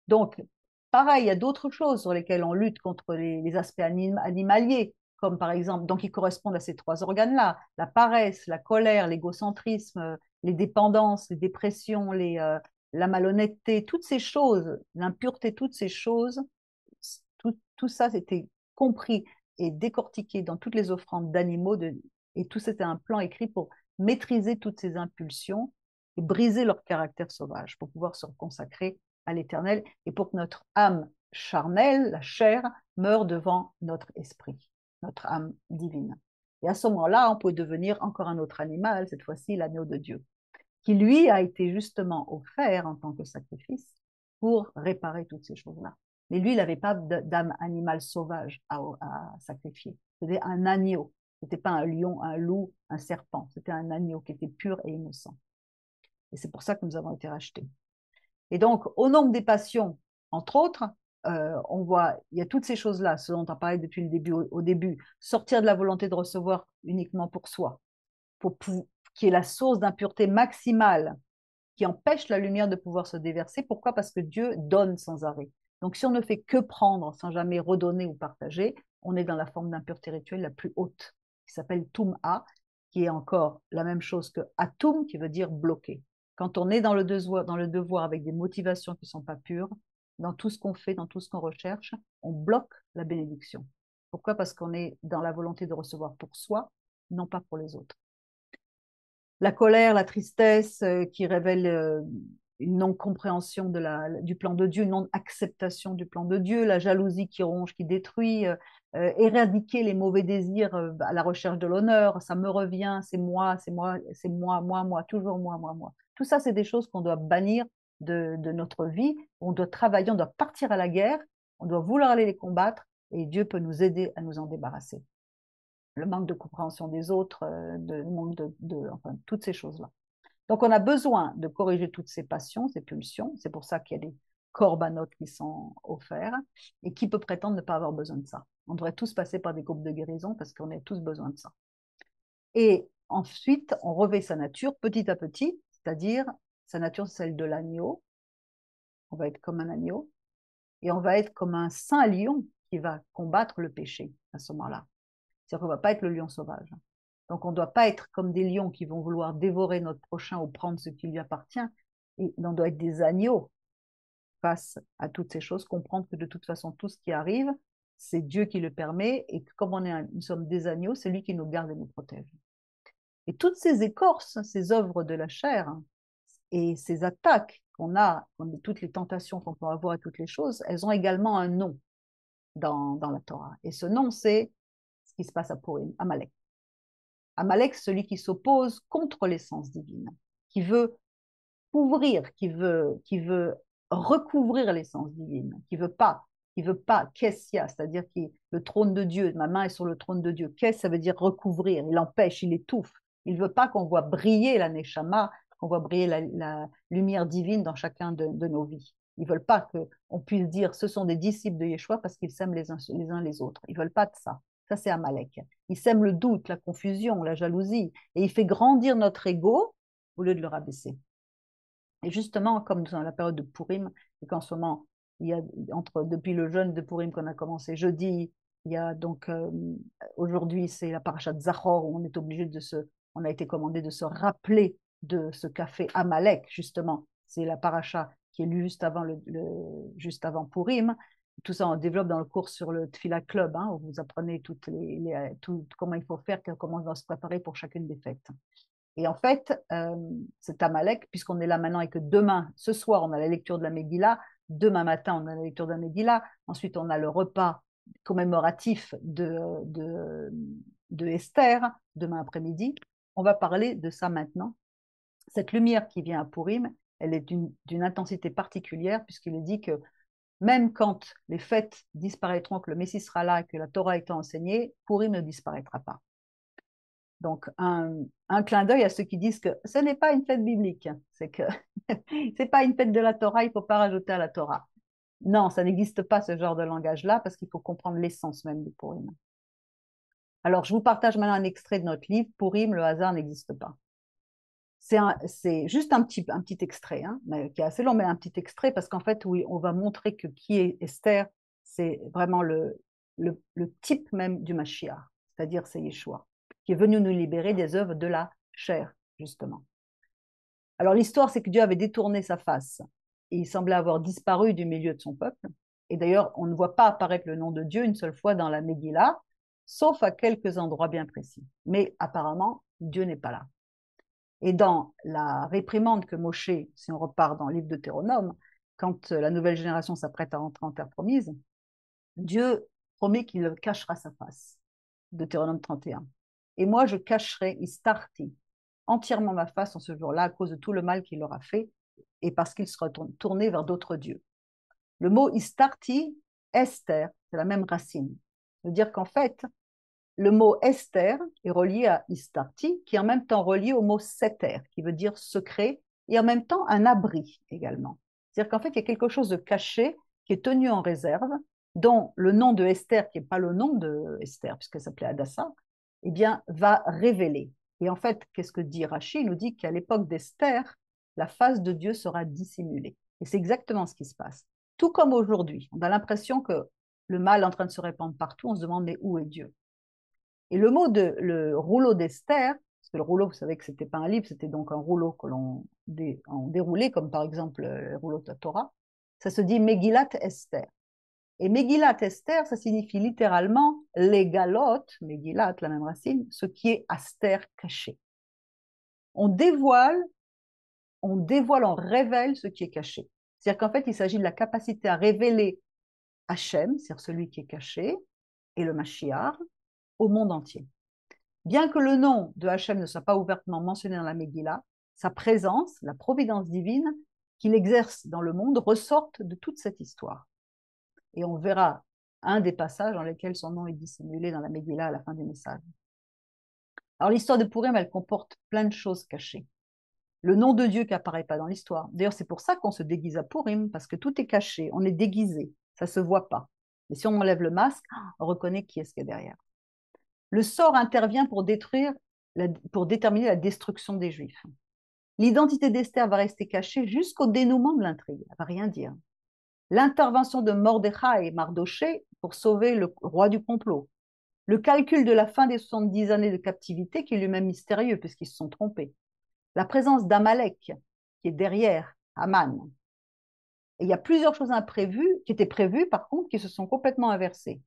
Donc, pareil, il y a d'autres choses sur lesquelles on lutte contre les aspects animaliers, comme par exemple, donc qui correspondent à ces trois organes-là, la paresse, la colère, l'égocentrisme, les dépendances, les dépressions, la malhonnêteté, toutes ces choses, l'impureté, toutes ces choses, tout ça c'était compris et décortiqué dans toutes les offrandes d'animaux, et tout c'était un plan écrit pour maîtriser toutes ces impulsions et briser leur caractère sauvage, pour pouvoir se consacrer à l'Éternel et pour que notre âme charnelle, la chair, meure devant notre esprit, notre âme divine. Et à ce moment-là, on peut devenir encore un autre animal, cette fois-ci l'agneau de Dieu, qui lui a été justement offert en tant que sacrifice pour réparer toutes ces choses-là. Mais lui, il n'avait pas d'âme animale sauvage à sacrifier. C'était un agneau. Ce n'était pas un lion, un loup, un serpent. C'était un agneau qui était pur et innocent. Et c'est pour ça que nous avons été rachetés. Et donc, au nombre des passions, entre autres, on voit, il y a toutes ces choses-là, ce dont on a parlé depuis le début, au début, sortir de la volonté de recevoir uniquement pour soi, qui est la source d'impureté maximale, qui empêche la lumière de pouvoir se déverser. Pourquoi? Parce que Dieu donne sans arrêt. Donc, si on ne fait que prendre sans jamais redonner ou partager, on est dans la forme d'impureté rituelle la plus haute, qui s'appelle Tum'a, qui est encore la même chose que Atum, qui veut dire bloquer. Quand on est dans le devoir avec des motivations qui ne sont pas pures, dans tout ce qu'on fait, dans tout ce qu'on recherche, on bloque la bénédiction. Pourquoi? Parce qu'on est dans la volonté de recevoir pour soi, non pas pour les autres. La colère, la tristesse qui révèle une non-compréhension du plan de Dieu, une non-acceptation du plan de Dieu, la jalousie qui ronge, qui détruit, éradiquer les mauvais désirs à la recherche de l'honneur, ça me revient, c'est moi, moi, toujours moi, moi, moi. Tout ça, c'est des choses qu'on doit bannir de notre vie, on doit travailler, on doit partir à la guerre, on doit vouloir aller les combattre et Dieu peut nous aider à nous en débarrasser. Le manque de compréhension des autres, le manque enfin, toutes ces choses-là. Donc, on a besoin de corriger toutes ces passions, ces pulsions. C'est pour ça qu'il y a des corbanotes qui sont offerts. Et qui peut prétendre ne pas avoir besoin de ça? On devrait tous passer par des groupes de guérison parce qu'on a tous besoin de ça. Et ensuite, on revêt sa nature petit à petit, c'est-à-dire sa nature, celle de l'agneau. On va être comme un agneau. Et on va être comme un saint lion qui va combattre le péché à ce moment-là. C'est-à-dire qu'on ne va pas être le lion sauvage. Donc, on ne doit pas être comme des lions qui vont vouloir dévorer notre prochain ou prendre ce qui lui appartient. Et on doit être des agneaux face à toutes ces choses, comprendre que de toute façon, tout ce qui arrive, c'est Dieu qui le permet et que comme nous sommes des agneaux, c'est lui qui nous garde et nous protège. Et toutes ces écorces, ces œuvres de la chair et ces attaques qu'on a, toutes les tentations qu'on peut avoir et toutes les choses, elles ont également un nom dans la Torah. Et ce nom, c'est ce qui se passe à Purim, Amalek. Amalek, celui qui s'oppose contre l'essence divine, qui veut couvrir, qui veut recouvrir l'essence divine, qui veut pas Kessia, c'est-à-dire le trône de Dieu, ma main est sur le trône de Dieu. Kess, ça veut dire recouvrir, il empêche, il étouffe. Il veut pas qu'on voit briller la Neshama, qu'on voit briller la lumière divine dans chacun de nos vies. Ils veulent pas qu'on puisse dire ce sont des disciples de Yeshua parce qu'ils s'aiment les uns les autres. Ils veulent pas de ça. Ça, c'est Amalek. Il sème le doute, la confusion, la jalousie, et il fait grandir notre ego au lieu de le rabaisser. Et justement, comme dans la période de Purim, et qu'en ce moment, il y a depuis le jeûne de Purim qu'on a commencé jeudi, il y a donc aujourd'hui, c'est la paracha de Zachor, où on a été commandé de se rappeler de ce qu'a fait Amalek, justement. C'est la paracha qui est lue juste avant Purim. Tout ça, on développe dans le cours sur le Tfila Club, hein, où vous apprenez comment il faut faire, comment on doit se préparer pour chacune des fêtes. Et en fait, cet Amalek, puisqu'on est là maintenant et que demain, ce soir, on a la lecture de la Megillah, demain matin, on a la lecture de la Megillah, ensuite on a le repas commémoratif de Esther, demain après-midi. On va parler de ça maintenant. Cette lumière qui vient à Purim, elle est d'une intensité particulière, puisqu'il est dit que même quand les fêtes disparaîtront, que le Messie sera là et que la Torah étant enseignée, Purim ne disparaîtra pas. Donc, un clin d'œil à ceux qui disent que ce n'est pas une fête biblique, c'est que c'est pas une fête de la Torah, il ne faut pas rajouter à la Torah. Non, ça n'existe pas ce genre de langage-là parce qu'il faut comprendre l'essence même du Purim. Alors, je vous partage maintenant un extrait de notre livre, Purim, le hasard n'existe pas. C'est juste un petit extrait, hein, mais, qui est assez long, mais un petit extrait parce qu'en fait, oui, on va montrer que qui est Esther, c'est vraiment le type même du Mashiach, c'est-à-dire c'est Yeshua, qui est venu nous libérer des œuvres de la chair, justement. Alors l'histoire, c'est que Dieu avait détourné sa face et il semblait avoir disparu du milieu de son peuple. Et d'ailleurs, on ne voit pas apparaître le nom de Dieu une seule fois dans la Megillah, sauf à quelques endroits bien précis. Mais apparemment, Dieu n'est pas là. Et dans la réprimande que Moshe, si on repart dans le livre de Deutéronome, quand la nouvelle génération s'apprête à rentrer en terre promise, Dieu promet qu'il cachera sa face. Deutéronome 31. Et moi, je cacherai, istarti, entièrement ma face en ce jour-là à cause de tout le mal qu'il aura fait et parce qu'il sera tourné vers d'autres dieux. Le mot istarti, Esther, c'est la même racine. Ça veut dire qu'en fait, le mot Esther est relié à istarti, qui est en même temps relié au mot seter, qui veut dire secret, et en même temps un abri également. C'est-à-dire qu'en fait, il y a quelque chose de caché qui est tenu en réserve, dont le nom de Esther, qui n'est pas le nom de Esther, puisqu'elle s'appelait Hadassah, eh bien, va révéler. Et en fait, qu'est-ce que dit Rashi? Il nous dit qu'à l'époque d'Esther, la face de Dieu sera dissimulée. Et c'est exactement ce qui se passe. Tout comme aujourd'hui, on a l'impression que le mal est en train de se répandre partout, on se demande mais où est Dieu? Et le mot de le rouleau d'Esther, parce que le rouleau, vous savez que ce n'était pas un livre, c'était donc un rouleau que l'on déroulait, comme par exemple le rouleau de la Torah, ça se dit Megillat Esther. Et Megillat Esther, ça signifie littéralement les galotes, Megillat, la même racine, ce qui est Aster caché. On dévoile, on révèle ce qui est caché. C'est-à-dire qu'en fait, il s'agit de la capacité à révéler Hachem, c'est-à-dire celui qui est caché, et le Mashiach, au monde entier. Bien que le nom de Hachem ne soit pas ouvertement mentionné dans la Megillah, sa présence, la providence divine qu'il exerce dans le monde ressortent de toute cette histoire. Et on verra un des passages dans lesquels son nom est dissimulé dans la Megillah à la fin du message. Alors l'histoire de Purim, elle comporte plein de choses cachées. Le nom de Dieu qui apparaît pas dans l'histoire. D'ailleurs, c'est pour ça qu'on se déguise à Purim, parce que tout est caché, on est déguisé, ça se voit pas. Et si on enlève le masque, on reconnaît qui est-ce qu'il y a derrière. Le sort intervient pour déterminer la destruction des Juifs. L'identité d'Esther va rester cachée jusqu'au dénouement de l'intrigue, elle ne va rien dire. L'intervention de Mordechai et Mardoché pour sauver le roi du complot. Le calcul de la fin des 70 années de captivité qui est lui-même mystérieux puisqu'ils se sont trompés. La présence d'Amalek qui est derrière Haman. Et il y a plusieurs choses imprévues qui étaient prévues par contre qui se sont complètement inversées.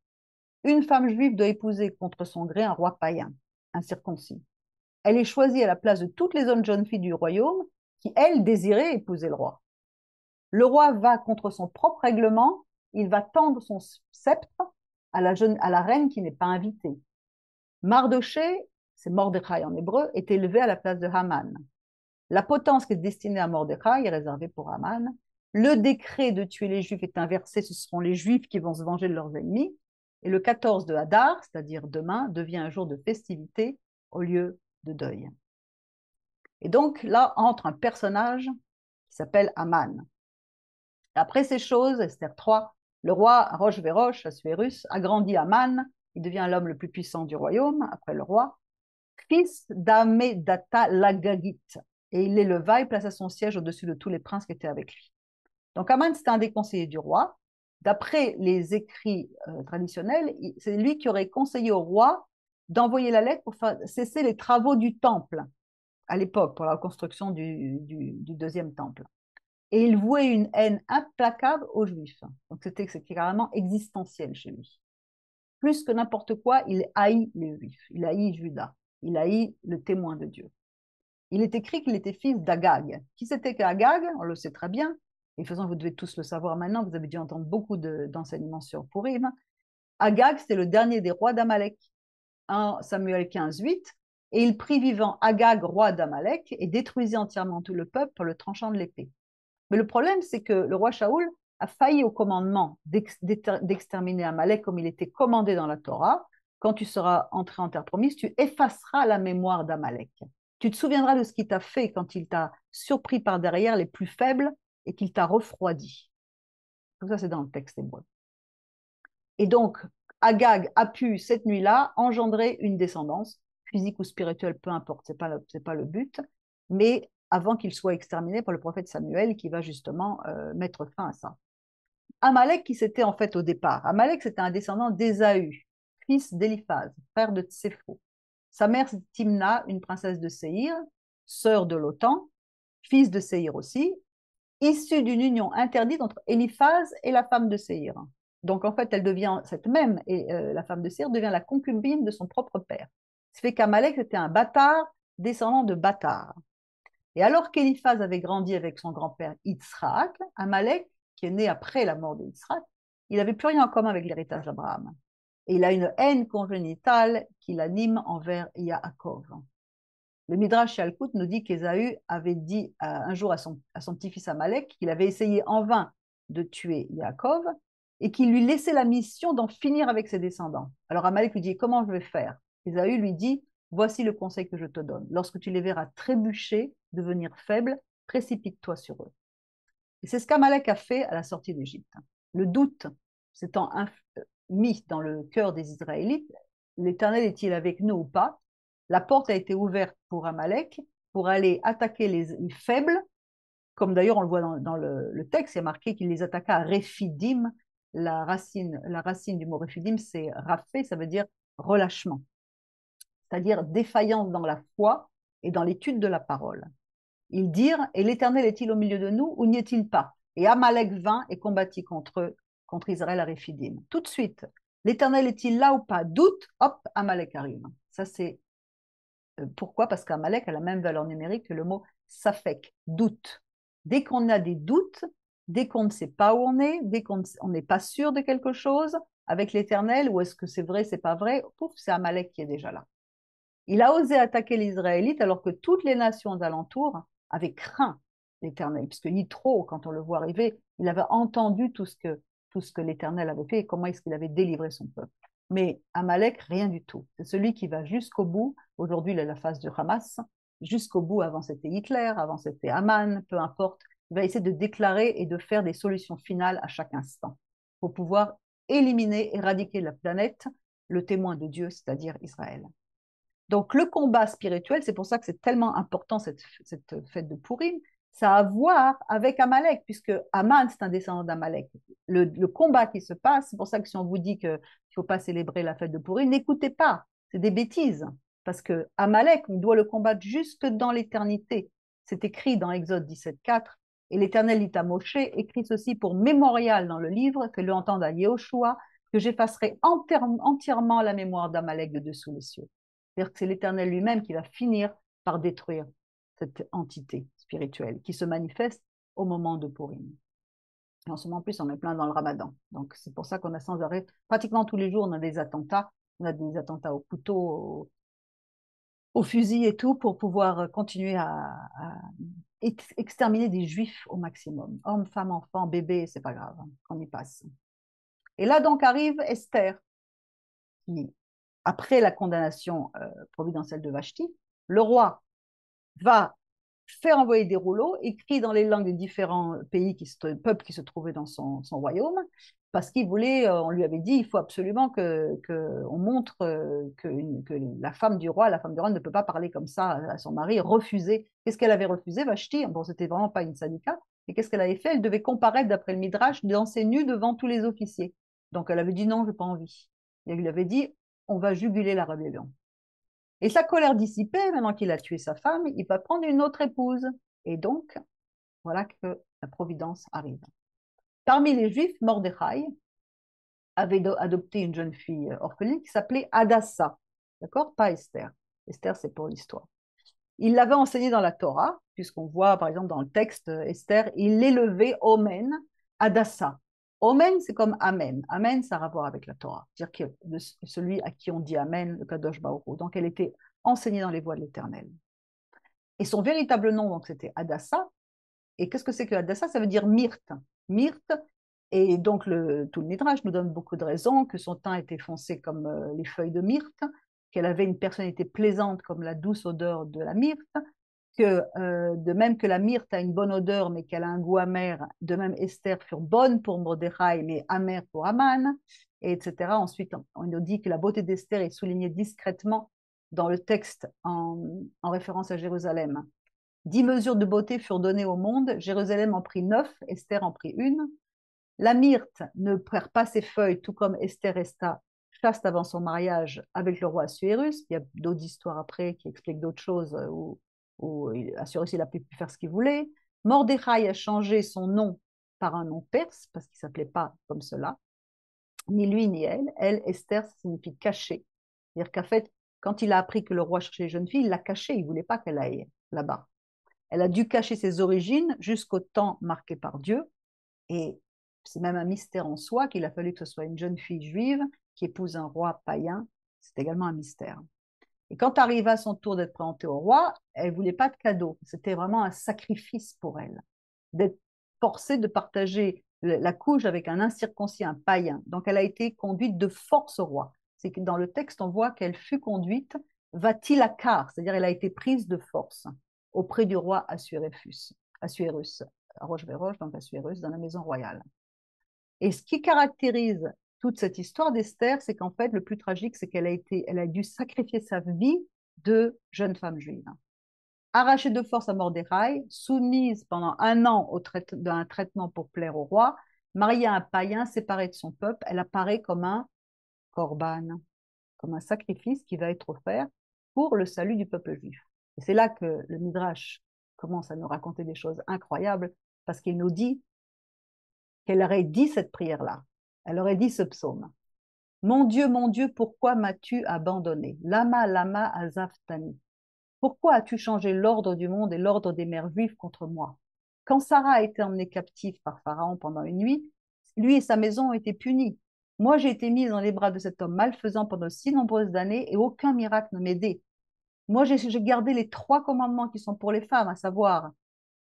Une femme juive doit épouser contre son gré un roi païen, incirconcis. Elle est choisie à la place de toutes les autres jeunes filles du royaume qui, elles, désiraient épouser le roi. Le roi va contre son propre règlement, il va tendre son sceptre à la reine qui n'est pas invitée. Mardoché, c'est Mordechai en hébreu, est élevé à la place de Haman. La potence qui est destinée à Mordechai est réservée pour Haman. Le décret de tuer les Juifs est inversé, ce seront les Juifs qui vont se venger de leurs ennemis. Et le 14 de Hadar, c'est-à-dire demain, devient un jour de festivité au lieu de deuil. Et donc là entre un personnage qui s'appelle Haman. Après ces choses, Esther 3, le roi Roche-Véroche, Assuérus, agrandit Haman, il devient l'homme le plus puissant du royaume, après le roi, fils d'Amedata l'Agagite, et il l'éleva et plaça son siège au-dessus de tous les princes qui étaient avec lui. Donc Haman, c'était un des conseillers du roi. D'après les écrits traditionnels, c'est lui qui aurait conseillé au roi d'envoyer la lettre pour faire cesser les travaux du temple à l'époque, pour la construction du deuxième temple. Et il vouait une haine implacable aux Juifs. Donc c'était carrément existentiel chez lui. Plus que n'importe quoi, il haït les Juifs, il haït Judas, il haït le témoin de Dieu. Il est écrit qu'il était fils d'Agag. Qui c'était qu'Agag? On le sait très bien. Et de toute façon, vous devez tous le savoir maintenant, vous avez dû entendre beaucoup d'enseignements sur Purim. Agag, c'était le dernier des rois d'Amalek. 1 Samuel 15:8. Et il prit vivant Agag, roi d'Amalek, et détruisit entièrement tout le peuple par le tranchant de l'épée. Mais le problème, c'est que le roi Shaoul a failli au commandement d'exterminer Amalek comme il était commandé dans la Torah. Quand tu seras entré en terre promise, tu effaceras la mémoire d'Amalek. Tu te souviendras de ce qu'il t'a fait quand il t'a surpris par derrière les plus faibles et qu'il t'a refroidi. Tout ça, c'est dans le texte hébreu. Et donc, Agag a pu, cette nuit-là, engendrer une descendance, physique ou spirituelle, peu importe, ce n'est pas le but, mais avant qu'il soit exterminé par le prophète Samuel, qui va justement mettre fin à ça. Amalek, qui c'était en fait au départ, Amalek, c'était un descendant d'Ésaü, fils d'Éliphaz, frère de Tsépho. Sa mère, c'est Timna, une princesse de Séhir, sœur de Lotan, fils de Séhir aussi, issue d'une union interdite entre Éliphaz et la femme de Séhir. Donc en fait, elle devient, cette même, la femme de Séhir devient la concubine de son propre père. Ce fait qu'Amalek était un bâtard, descendant de bâtards. Et alors qu'Éliphaz avait grandi avec son grand-père Yitzhak, Amalek, qui est né après la mort d'Yitzhak, il n'avait plus rien en commun avec l'héritage d'Abraham. Et il a une haine congénitale qui l'anime envers Yaakov. Le Midrash Yalkut nous dit qu'Ésaü avait dit un jour à son petit-fils Amalek qu'il avait essayé en vain de tuer Yaakov et qu'il lui laissait la mission d'en finir avec ses descendants. Alors Amalek lui dit, comment je vais faire? Ésaü lui dit, voici le conseil que je te donne. Lorsque tu les verras trébucher, devenir faibles, précipite-toi sur eux. Et c'est ce qu'Amalek a fait à la sortie d'Égypte. Le doute s'étant mis dans le cœur des Israélites, l'Éternel est-il avec nous ou pas? La porte a été ouverte pour Amalek pour aller attaquer les faibles, comme d'ailleurs on le voit dans le texte, il y a marqué qu'il les attaqua à Réphidim. La racine du mot Réphidim, c'est rafé, ça veut dire relâchement, c'est-à-dire défaillance dans la foi et dans l'étude de la parole. Ils dirent, et l'Éternel est-il au milieu de nous ou n'y est-il pas? Et Amalek vint et combattit contre Israël à Réphidim. Tout de suite, l'Éternel est-il là ou pas? Doute, hop, Amalek arrive. Ça c'est pourquoi? Parce qu'Amalek a la même valeur numérique que le mot safek, doute. Dès qu'on a des doutes, dès qu'on ne sait pas où on est, dès qu'on n'est pas sûr de quelque chose avec l'Éternel, ou est-ce que c'est vrai, c'est pas vrai, pouf, c'est Amalek qui est déjà là. Il a osé attaquer les Israélites alors que toutes les nations d'alentour avaient craint l'Éternel, puisque Yitro, quand on le voit arriver, il avait entendu tout ce que l'Éternel avait fait et comment est-ce qu'il avait délivré son peuple. Mais Amalek, rien du tout. C'est celui qui va jusqu'au bout. Aujourd'hui, il est la face du Hamas. Jusqu'au bout, avant c'était Hitler, avant c'était Haman, peu importe. Il va essayer de déclarer et de faire des solutions finales à chaque instant pour pouvoir éliminer, éradiquer de la planète le témoin de Dieu, c'est-à-dire Israël. Donc le combat spirituel, c'est pour ça que c'est tellement important cette fête de Purim, ça a à voir avec Amalek, puisque Aman, c'est un descendant d'Amalek. Le combat qui se passe, c'est pour ça que si on vous dit qu'il ne faut pas célébrer la fête de Purim, n'écoutez pas, c'est des bêtises. Parce que Amalek, on doit le combattre jusque dans l'éternité. C'est écrit dans Exode 17:4, et l'Éternel dit à Moshe, écrit ceci pour mémorial dans le livre, que le entende à Yehoshua, que j'effacerai entièrement la mémoire d'Amalek de dessous les cieux. C'est-à-dire que c'est l'Éternel lui-même qui va finir par détruire cette entité spirituelle qui se manifeste au moment de Purim. Et en ce moment, en plus, on est plein dans le Ramadan. Donc, c'est pour ça qu'on a sans arrêt, pratiquement tous les jours, on a des attentats. On a des attentats au couteau, au fusil et tout, pour pouvoir continuer à exterminer des juifs au maximum. Hommes, femmes, enfants, bébés, c'est pas grave, on y passe. Et là, donc, arrive Esther, qui, après la condamnation providentielle de Vashti, le roi va faire envoyer des rouleaux écrits dans les langues des différents peuples qui se trouvaient dans son royaume, parce qu'il voulait, on lui avait dit, il faut absolument qu'on montre que la femme du roi ne peut pas parler comme ça à son mari, refuser. Qu'est-ce qu'elle avait refusé, Vashti? Bon, c'était vraiment pas une syndicat. Et qu'est-ce qu'elle avait fait? Elle devait comparaître, d'après le Midrash, danser nue devant tous les officiers. Donc elle avait dit non, je n'ai pas envie. Et elle lui avait dit, on va juguler la rébellion. Et sa colère dissipée, maintenant qu'il a tué sa femme, il va prendre une autre épouse. Et donc, voilà que la providence arrive. Parmi les Juifs, Mordechai avait adopté une jeune fille orpheline qui s'appelait Hadassah. D'accord? Pas Esther. Esther, c'est pour l'histoire. Il l'avait enseignée dans la Torah, puisqu'on voit, par exemple, dans le texte Esther, il l'élevait Omen Hadassah. Omen, c'est comme Amen. Amen, ça a rapport avec la Torah. C'est-à-dire que celui à qui on dit Amen, le Kadosh Baruch Hu. Donc, elle était enseignée dans les voies de l'Éternel. Et son véritable nom, donc, c'était Hadassah. Et qu'est-ce que c'est que Hadassah? Ça veut dire myrte. Myrte. Et donc, tout le Midrash nous donne beaucoup de raisons, que son teint était foncé comme les feuilles de myrte, qu'elle avait une personnalité plaisante comme la douce odeur de la myrte, que de même que la myrte a une bonne odeur, mais qu'elle a un goût amer, de même Esther furent bonnes pour Mordechai, mais amères pour Aman, et etc. Ensuite, on nous dit que la beauté d'Esther est soulignée discrètement dans le texte en référence à Jérusalem. 10 mesures de beauté furent données au monde, Jérusalem en prit 9, Esther en prit une. La myrte ne perd pas ses feuilles, tout comme Esther resta chaste avant son mariage avec le roi Assuérus. Il y a d'autres histoires après qui expliquent d'autres choses où Assuérus il a pu faire ce qu'il voulait. Mordechai a changé son nom par un nom perse parce qu'il ne s'appelait pas comme cela. Ni lui ni elle. Elle, Esther, ça signifie caché. C'est-à-dire qu'en fait, quand il a appris que le roi cherchait les jeunes filles, il l'a cachée. Il ne voulait pas qu'elle aille là-bas. Elle a dû cacher ses origines jusqu'au temps marqué par Dieu. Et c'est même un mystère en soi qu'il a fallu que ce soit une jeune fille juive qui épouse un roi païen. C'est également un mystère. Et quand arriva son tour d'être présentée au roi, elle ne voulait pas de cadeau. C'était vraiment un sacrifice pour elle, d'être forcée de partager la couche avec un incirconcis, un païen. Donc elle a été conduite de force au roi. C'est que dans le texte, on voit qu'elle fut conduite vatilakar, c'est-à-dire elle a été prise de force auprès du roi Assuérus, Roche-Véroche, donc Assuérus, dans la maison royale. Et ce qui caractérise toute cette histoire d'Esther, c'est qu'en fait, le plus tragique, c'est elle a dû sacrifier sa vie de jeune femme juive. Arrachée de force à Mordechai, soumise pendant un an d'un traitement pour plaire au roi, mariée à un païen, séparée de son peuple, elle apparaît comme un korban, comme un sacrifice qui va être offert pour le salut du peuple juif. Et c'est là que le Midrash commence à nous raconter des choses incroyables, parce qu'il nous dit qu'elle aurait dit cette prière-là. Elle aurait dit ce psaume. Mon Dieu, pourquoi m'as-tu abandonné? Lama, lama, azaftani. Pourquoi as-tu changé l'ordre du monde et l'ordre des mères juives contre moi? Quand Sarah a été emmenée captive par Pharaon pendant une nuit, lui et sa maison ont été punis. Moi, j'ai été mise dans les bras de cet homme malfaisant pendant si nombreuses années et aucun miracle ne m'aidait. Moi, j'ai gardé les 3 commandements qui sont pour les femmes, à savoir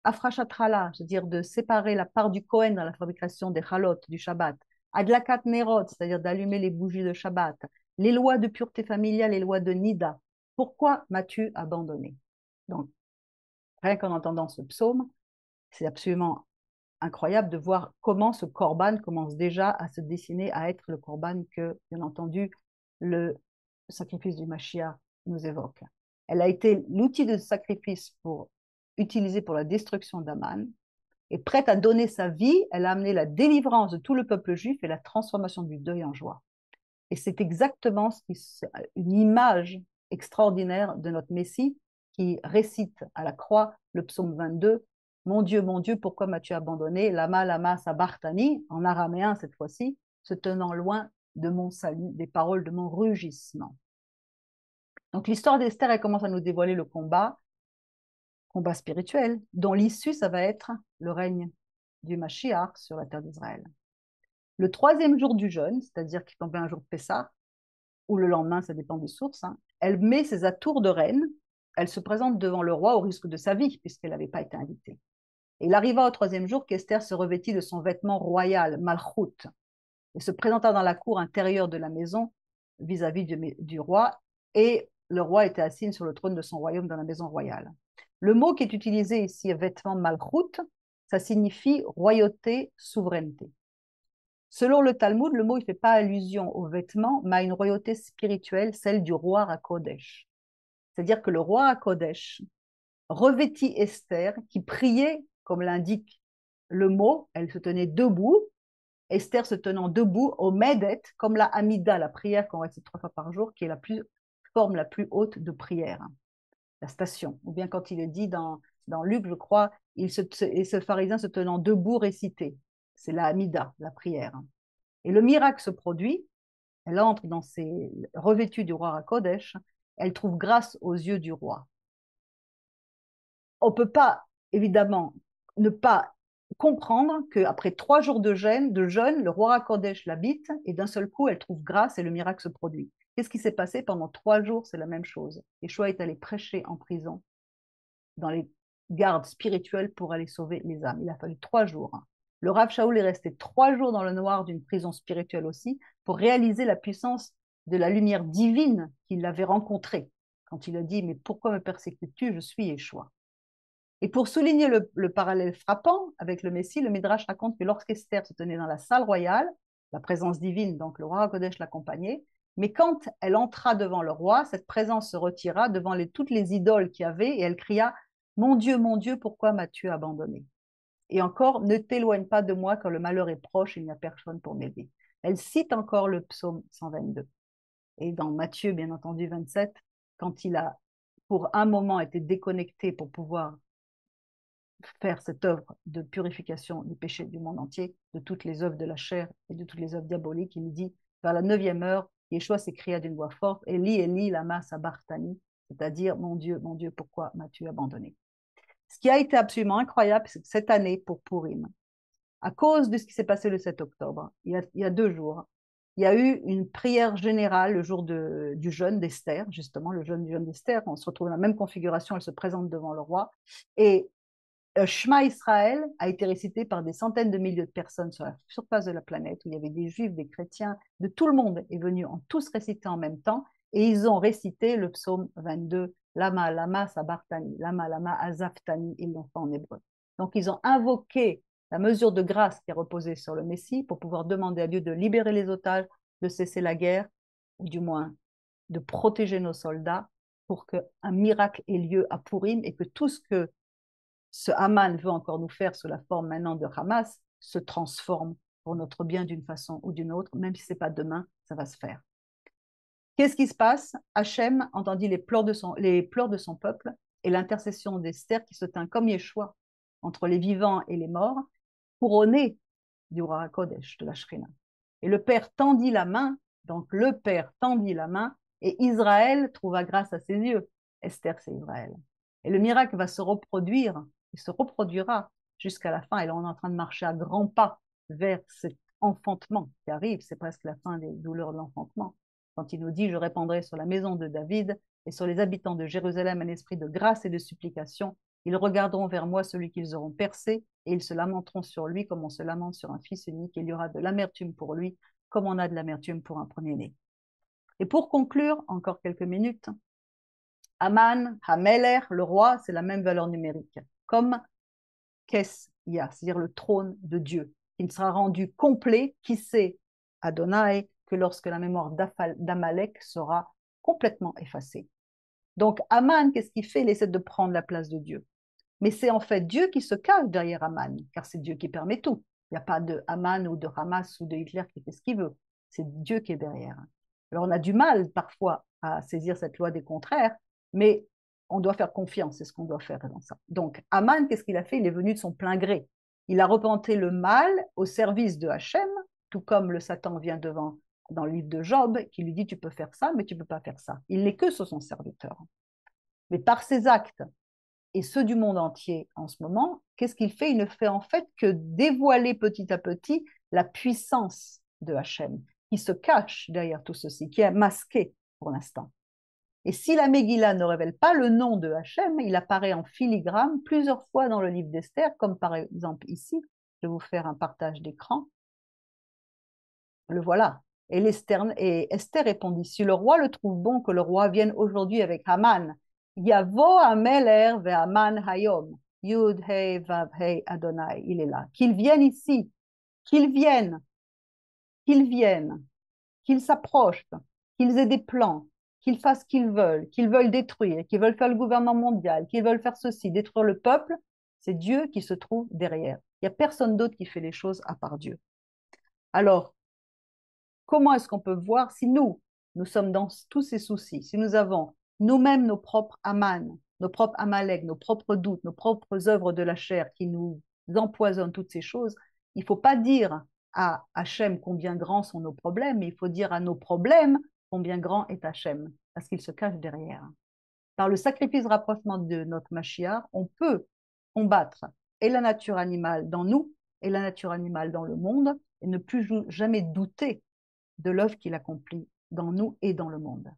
Afrashatrala, c'est-à-dire de séparer la part du Kohen dans la fabrication des halot du Shabbat, Adlakat Nerot, c'est-à-dire d'allumer les bougies de Shabbat, les lois de pureté familiale, les lois de Nida. Pourquoi m'as-tu abandonné? Donc, rien qu'en entendant ce psaume, c'est absolument incroyable de voir comment ce korban commence déjà à se dessiner, à être le korban que, bien entendu, le sacrifice du Mashiach nous évoque. Elle a été l'outil de sacrifice utilisé pour la destruction d'Aman, et prête à donner sa vie, elle a amené la délivrance de tout le peuple juif et la transformation du deuil en joie. Et c'est exactement une image extraordinaire de notre Messie qui récite à la croix le psaume 22. Mon Dieu, pourquoi m'as-tu abandonné? Lama, lama, sabartani, en araméen cette fois-ci, se tenant loin de mon salut, des paroles de mon rugissement. Donc l'histoire d'Esther, elle commence à nous dévoiler le combat spirituel, dont l'issue, ça va être le règne du Mashiach sur la terre d'Israël. Le 3e jour du jeûne, c'est-à-dire qui tombait un jour de Pessah, ou le lendemain, ça dépend des sources, elle met ses atours de reine, elle se présente devant le roi au risque de sa vie, puisqu'elle n'avait pas été invitée. Et il arriva au 3e jour qu'Esther se revêtit de son vêtement royal, malchout, et se présenta dans la cour intérieure de la maison vis-à-vis du roi, et le roi était assis sur le trône de son royaume dans la maison royale. Le mot qui est utilisé ici, vêtement malchout, ça signifie royauté, souveraineté. Selon le Talmud, le mot ne fait pas allusion aux vêtements, mais à une royauté spirituelle, celle du roi HaKodesh. C'est-à-dire que le roi HaKodesh revêtit Esther, qui priait, comme l'indique le mot, elle se tenait debout, Esther se tenant debout au Medet, comme la Hamida, la prière qu'on récite 3 fois par jour, qui est la forme la plus haute de prière, la station. Ou bien quand il est dit dans Luc, je crois, et ce pharisien se tenant debout récité. C'est la Hamida, la prière. Et le miracle se produit, elle entre dans ses revêtues du roi HaKodesh, elle trouve grâce aux yeux du roi. On ne peut pas, évidemment, ne pas comprendre qu'après 3 jours de jeûne, le roi Kodesh l'habite et d'un seul coup, elle trouve grâce et le miracle se produit. Qu'est-ce qui s'est passé pendant 3 jours? C'est la même chose. Yeshua est allé prêcher en prison, dans les gardes spirituelles pour aller sauver les âmes. Il a fallu 3 jours. Le Rav Shaul est resté 3 jours dans le noir d'une prison spirituelle aussi pour réaliser la puissance de la lumière divine qu'il avait rencontrée quand il a dit « Mais pourquoi me persécutes-tu? Je suis Yeshua. » Et pour souligner le parallèle frappant avec le Messie, le Midrash raconte que lorsqu'Esther se tenait dans la salle royale, la présence divine, donc le roi HaKodesh l'accompagnait, mais quand elle entra devant le roi, cette présence se retira devant toutes les idoles qu'il y avait et elle cria « Mon Dieu, pourquoi m'as-tu abandonné ?» Et encore, ne t'éloigne pas de moi quand le malheur est proche, il n'y a personne pour m'aider. Elle cite encore le psaume 122. Et dans Matthieu, bien entendu, 27, quand il a pour un moment été déconnecté pour pouvoir faire cette œuvre de purification du péché du monde entier, de toutes les œuvres de la chair et de toutes les œuvres diaboliques, il dit, vers la 9e heure, Yeshua s'écria d'une voix forte, Eli, lama sabachthani, c'est-à-dire, mon Dieu, pourquoi m'as-tu abandonné? Ce qui a été absolument incroyable, c'est que cette année, pour Purim, à cause de ce qui s'est passé le 7 octobre, il y a 2 jours, il y a eu une prière générale le jour du jeûne d'Esther, justement, le jeûne du jeûne d'Esther. On se retrouve dans la même configuration, elle se présente devant le roi. Et Shema Israël a été récité par des centaines de milliers de personnes sur la surface de la planète, où il y avait des juifs, des chrétiens, de tout le monde est venu en tous réciter en même temps, et ils ont récité le psaume 22, Lama, Lama, Sabartani, Lama, Lama, Azaftani, ils l'ont fait en hébreu. Donc ils ont invoqué la mesure de grâce qui est reposée sur le Messie pour pouvoir demander à Dieu de libérer les otages, de cesser la guerre, ou du moins de protéger nos soldats, pour qu'un miracle ait lieu à Purim et que tout ce que ce Haman veut encore nous faire sous la forme maintenant de Hamas se transforme pour notre bien d'une façon ou d'une autre, même si ce n'est pas demain, ça va se faire. Qu'est-ce qui se passe? Hachem entendit les pleurs de son peuple et l'intercession d'Esther qui se tint comme Yeshua entre les vivants et les morts, couronné du Roi Kodesh, de la Shrina. Et le Père tendit la main, donc le Père tendit la main, et Israël trouva grâce à ses yeux. Esther, c'est Israël. Et le miracle va se reproduire, il se reproduira jusqu'à la fin. Et là, on est en train de marcher à grands pas vers cet enfantement qui arrive. C'est presque la fin des douleurs de l'enfantement. Quand il nous dit, je répandrai sur la maison de David et sur les habitants de Jérusalem un esprit de grâce et de supplication. Ils regarderont vers moi celui qu'ils auront percé et ils se lamenteront sur lui comme on se lamente sur un fils unique. Il y aura de l'amertume pour lui comme on a de l'amertume pour un premier-né. Et pour conclure, encore quelques minutes, Aman, Hameler, le roi, c'est la même valeur numérique, comme Kesya, c'est-à-dire le trône de Dieu. Il sera rendu complet, qui sait, Adonai, que lorsque la mémoire d'Amalek sera complètement effacée. Donc Aman, qu'est-ce qu'il fait? Il essaie de prendre la place de Dieu. Mais c'est en fait Dieu qui se cache derrière Aman, car c'est Dieu qui permet tout. Il n'y a pas de Aman ou de Hamas ou de Hitler qui fait ce qu'il veut. C'est Dieu qui est derrière. Alors on a du mal parfois à saisir cette loi des contraires, mais on doit faire confiance, c'est ce qu'on doit faire dans ça. Donc Aman, qu'est-ce qu'il a fait? Il est venu de son plein gré. Il a repenté le mal au service de Hachem, tout comme le Satan vient devant dans le livre de Job, qui lui dit tu peux faire ça, mais tu ne peux pas faire ça. Il n'est que son serviteur. Mais par ses actes, et ceux du monde entier en ce moment, qu'est-ce qu'il fait? Il ne fait en fait que dévoiler petit à petit la puissance de Hachem, qui se cache derrière tout ceci, qui est masqué pour l'instant. Et si la Megillah ne révèle pas le nom de Hachem, il apparaît en filigrane plusieurs fois dans le livre d'Esther, comme par exemple ici. Je vais vous faire un partage d'écran. Le voilà. Et Esther répondit, si le roi le trouve bon que le roi vienne aujourd'hui avec Haman, Yavo Ameler ve Haman Hayom, Yud Hei Vav Hei Adonai, il est là. Qu'il vienne ici, qu'il vienne, qu'ils viennent, qu'ils s'approchent, qu'ils aient des plans, qu'ils fassent ce qu'ils veulent détruire, qu'ils veulent faire le gouvernement mondial, qu'ils veulent faire ceci, détruire le peuple, c'est Dieu qui se trouve derrière. Il n'y a personne d'autre qui fait les choses à part Dieu. Alors, comment est-ce qu'on peut voir si nous sommes dans tous ces soucis, si nous avons nous-mêmes nos propres Aman, nos propres Amalek, nos propres doutes, nos propres œuvres de la chair qui nous empoisonnent toutes ces choses, il ne faut pas dire à Hachem combien grands sont nos problèmes, mais il faut dire à nos problèmes combien grand est Hachem, parce qu'il se cache derrière. Par le sacrifice rapprochement de notre Mashiach, on peut combattre et la nature animale dans nous et la nature animale dans le monde, et ne plus jamais douter de l'œuvre qu'il accomplit dans nous et dans le monde.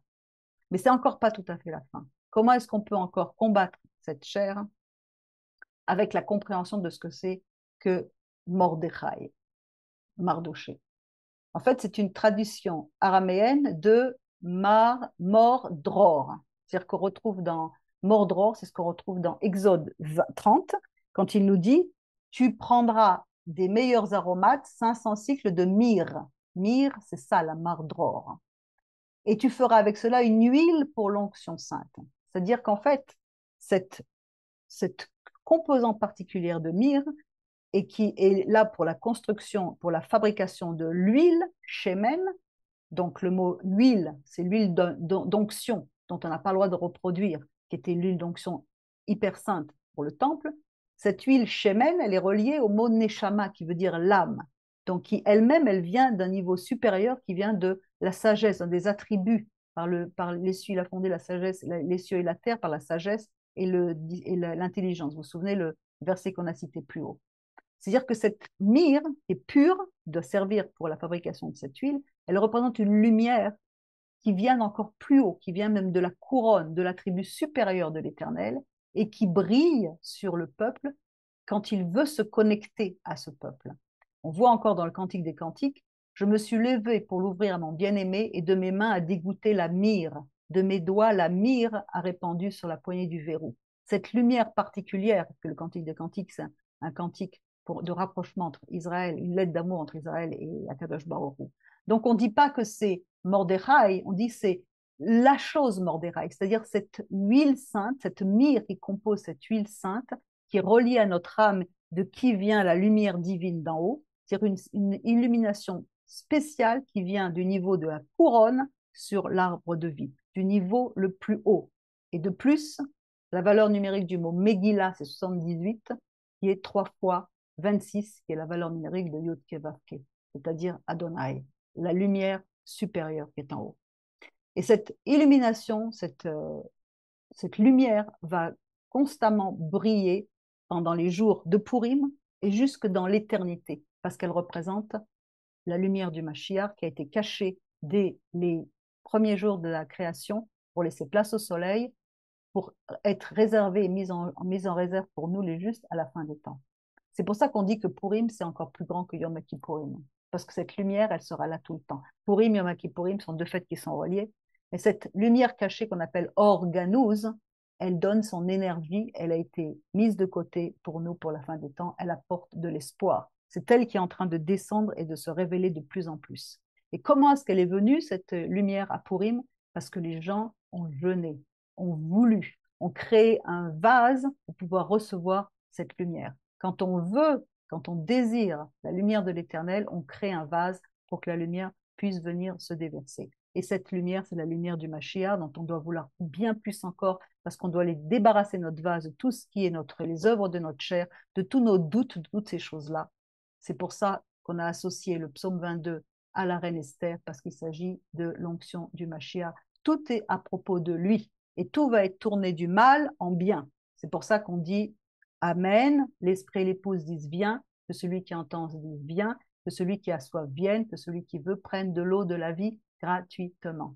Mais c'est encore pas tout à fait la fin. Comment est-ce qu'on peut encore combattre cette chair avec la compréhension de ce que c'est que Mordechai, Mardoché? En fait, c'est une traduction araméenne de Mordror. C'est-à-dire qu'on retrouve dans Mordror, c'est ce qu'on retrouve dans Exode 30, quand il nous dit tu prendras des meilleurs aromates, 500 cycles de myrrhe. Myrrhe, c'est ça, la Mordror. Et tu feras avec cela une huile pour l'onction sainte. C'est-à-dire qu'en fait, cette composante particulière de myrrhe et qui est là pour la construction, pour la fabrication de l'huile shemen. Donc le mot huile, c'est l'huile d'onction dont on n'a pas le droit de reproduire, qui était l'huile d'onction hyper sainte pour le temple. Cette huile shemen, elle est reliée au mot neshama, qui veut dire l'âme. Donc qui elle-même, elle vient d'un niveau supérieur, qui vient de la sagesse, des attributs par les cieux, il a fondé la sagesse, les cieux et la terre par la sagesse et l'intelligence. Vous vous souvenez le verset qu'on a cité plus haut. C'est-à-dire que cette myrrhe est pure, doit servir pour la fabrication de cette huile. Elle représente une lumière qui vient encore plus haut, qui vient même de la couronne, de l'attribut supérieur de l'Éternel, et qui brille sur le peuple quand il veut se connecter à ce peuple. On voit encore dans le Cantique des Cantiques, je me suis levé pour l'ouvrir à mon bien-aimé, et de mes mains a dégoûté la myrrhe, de mes doigts la myrrhe a répandu sur la poignée du verrou. Cette lumière particulière, que le Cantique des Cantiques, c'est un cantique de rapprochement entre Israël, une lettre d'amour entre Israël et Akadosh Baruch Hu. Donc on ne dit pas que c'est Mordechai, on dit c'est la chose Mordechai, c'est-à-dire cette huile sainte, cette myrrhe qui compose cette huile sainte, qui est reliée à notre âme, de qui vient la lumière divine d'en haut, c'est-à-dire une illumination spéciale qui vient du niveau de la couronne sur l'arbre de vie, du niveau le plus haut. Et de plus, la valeur numérique du mot Megillah, c'est 78, qui est 3 fois 26, qui est la valeur numérique de Yud Kevavke, c'est-à-dire Adonai, la lumière supérieure qui est en haut. Et cette illumination, cette lumière va constamment briller pendant les jours de Purim et jusque dans l'éternité, parce qu'elle représente la lumière du Mashiach qui a été cachée dès les premiers jours de la création pour laisser place au soleil, pour être réservée et mise en réserve pour nous les justes à la fin des temps. C'est pour ça qu'on dit que Purim, c'est encore plus grand que Yom Kippourim. Parce que cette lumière, elle sera là tout le temps. Purim, Yom Kippourim sont deux fêtes qui sont reliées. Mais cette lumière cachée qu'on appelle Or Ganouz, elle donne son énergie. Elle a été mise de côté pour nous pour la fin des temps. Elle apporte de l'espoir. C'est elle qui est en train de descendre et de se révéler de plus en plus. Et comment est-ce qu'elle est venue, cette lumière à Purim? Parce que les gens ont jeûné, ont voulu, ont créé un vase pour pouvoir recevoir cette lumière. Quand on veut, quand on désire la lumière de l'Éternel, on crée un vase pour que la lumière puisse venir se déverser. Et cette lumière, c'est la lumière du Mashiach, dont on doit vouloir bien plus encore, parce qu'on doit aller débarrasser notre vase de tout ce qui est les œuvres de notre chair, de tous nos doutes, de toutes ces choses-là. C'est pour ça qu'on a associé le psaume 22 à la reine Esther, parce qu'il s'agit de l'onction du Mashiach. Tout est à propos de lui, et tout va être tourné du mal en bien. C'est pour ça qu'on dit Amen, l'esprit et l'épouse disent bien, que celui qui entend dise bien, que celui qui a soif vienne, que celui qui veut prenne de l'eau de la vie gratuitement.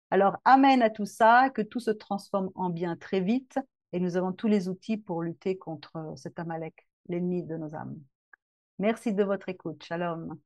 Alors, Amen à tout ça, que tout se transforme en bien très vite, et nous avons tous les outils pour lutter contre cet Amalek, l'ennemi de nos âmes. Merci de votre écoute. Shalom.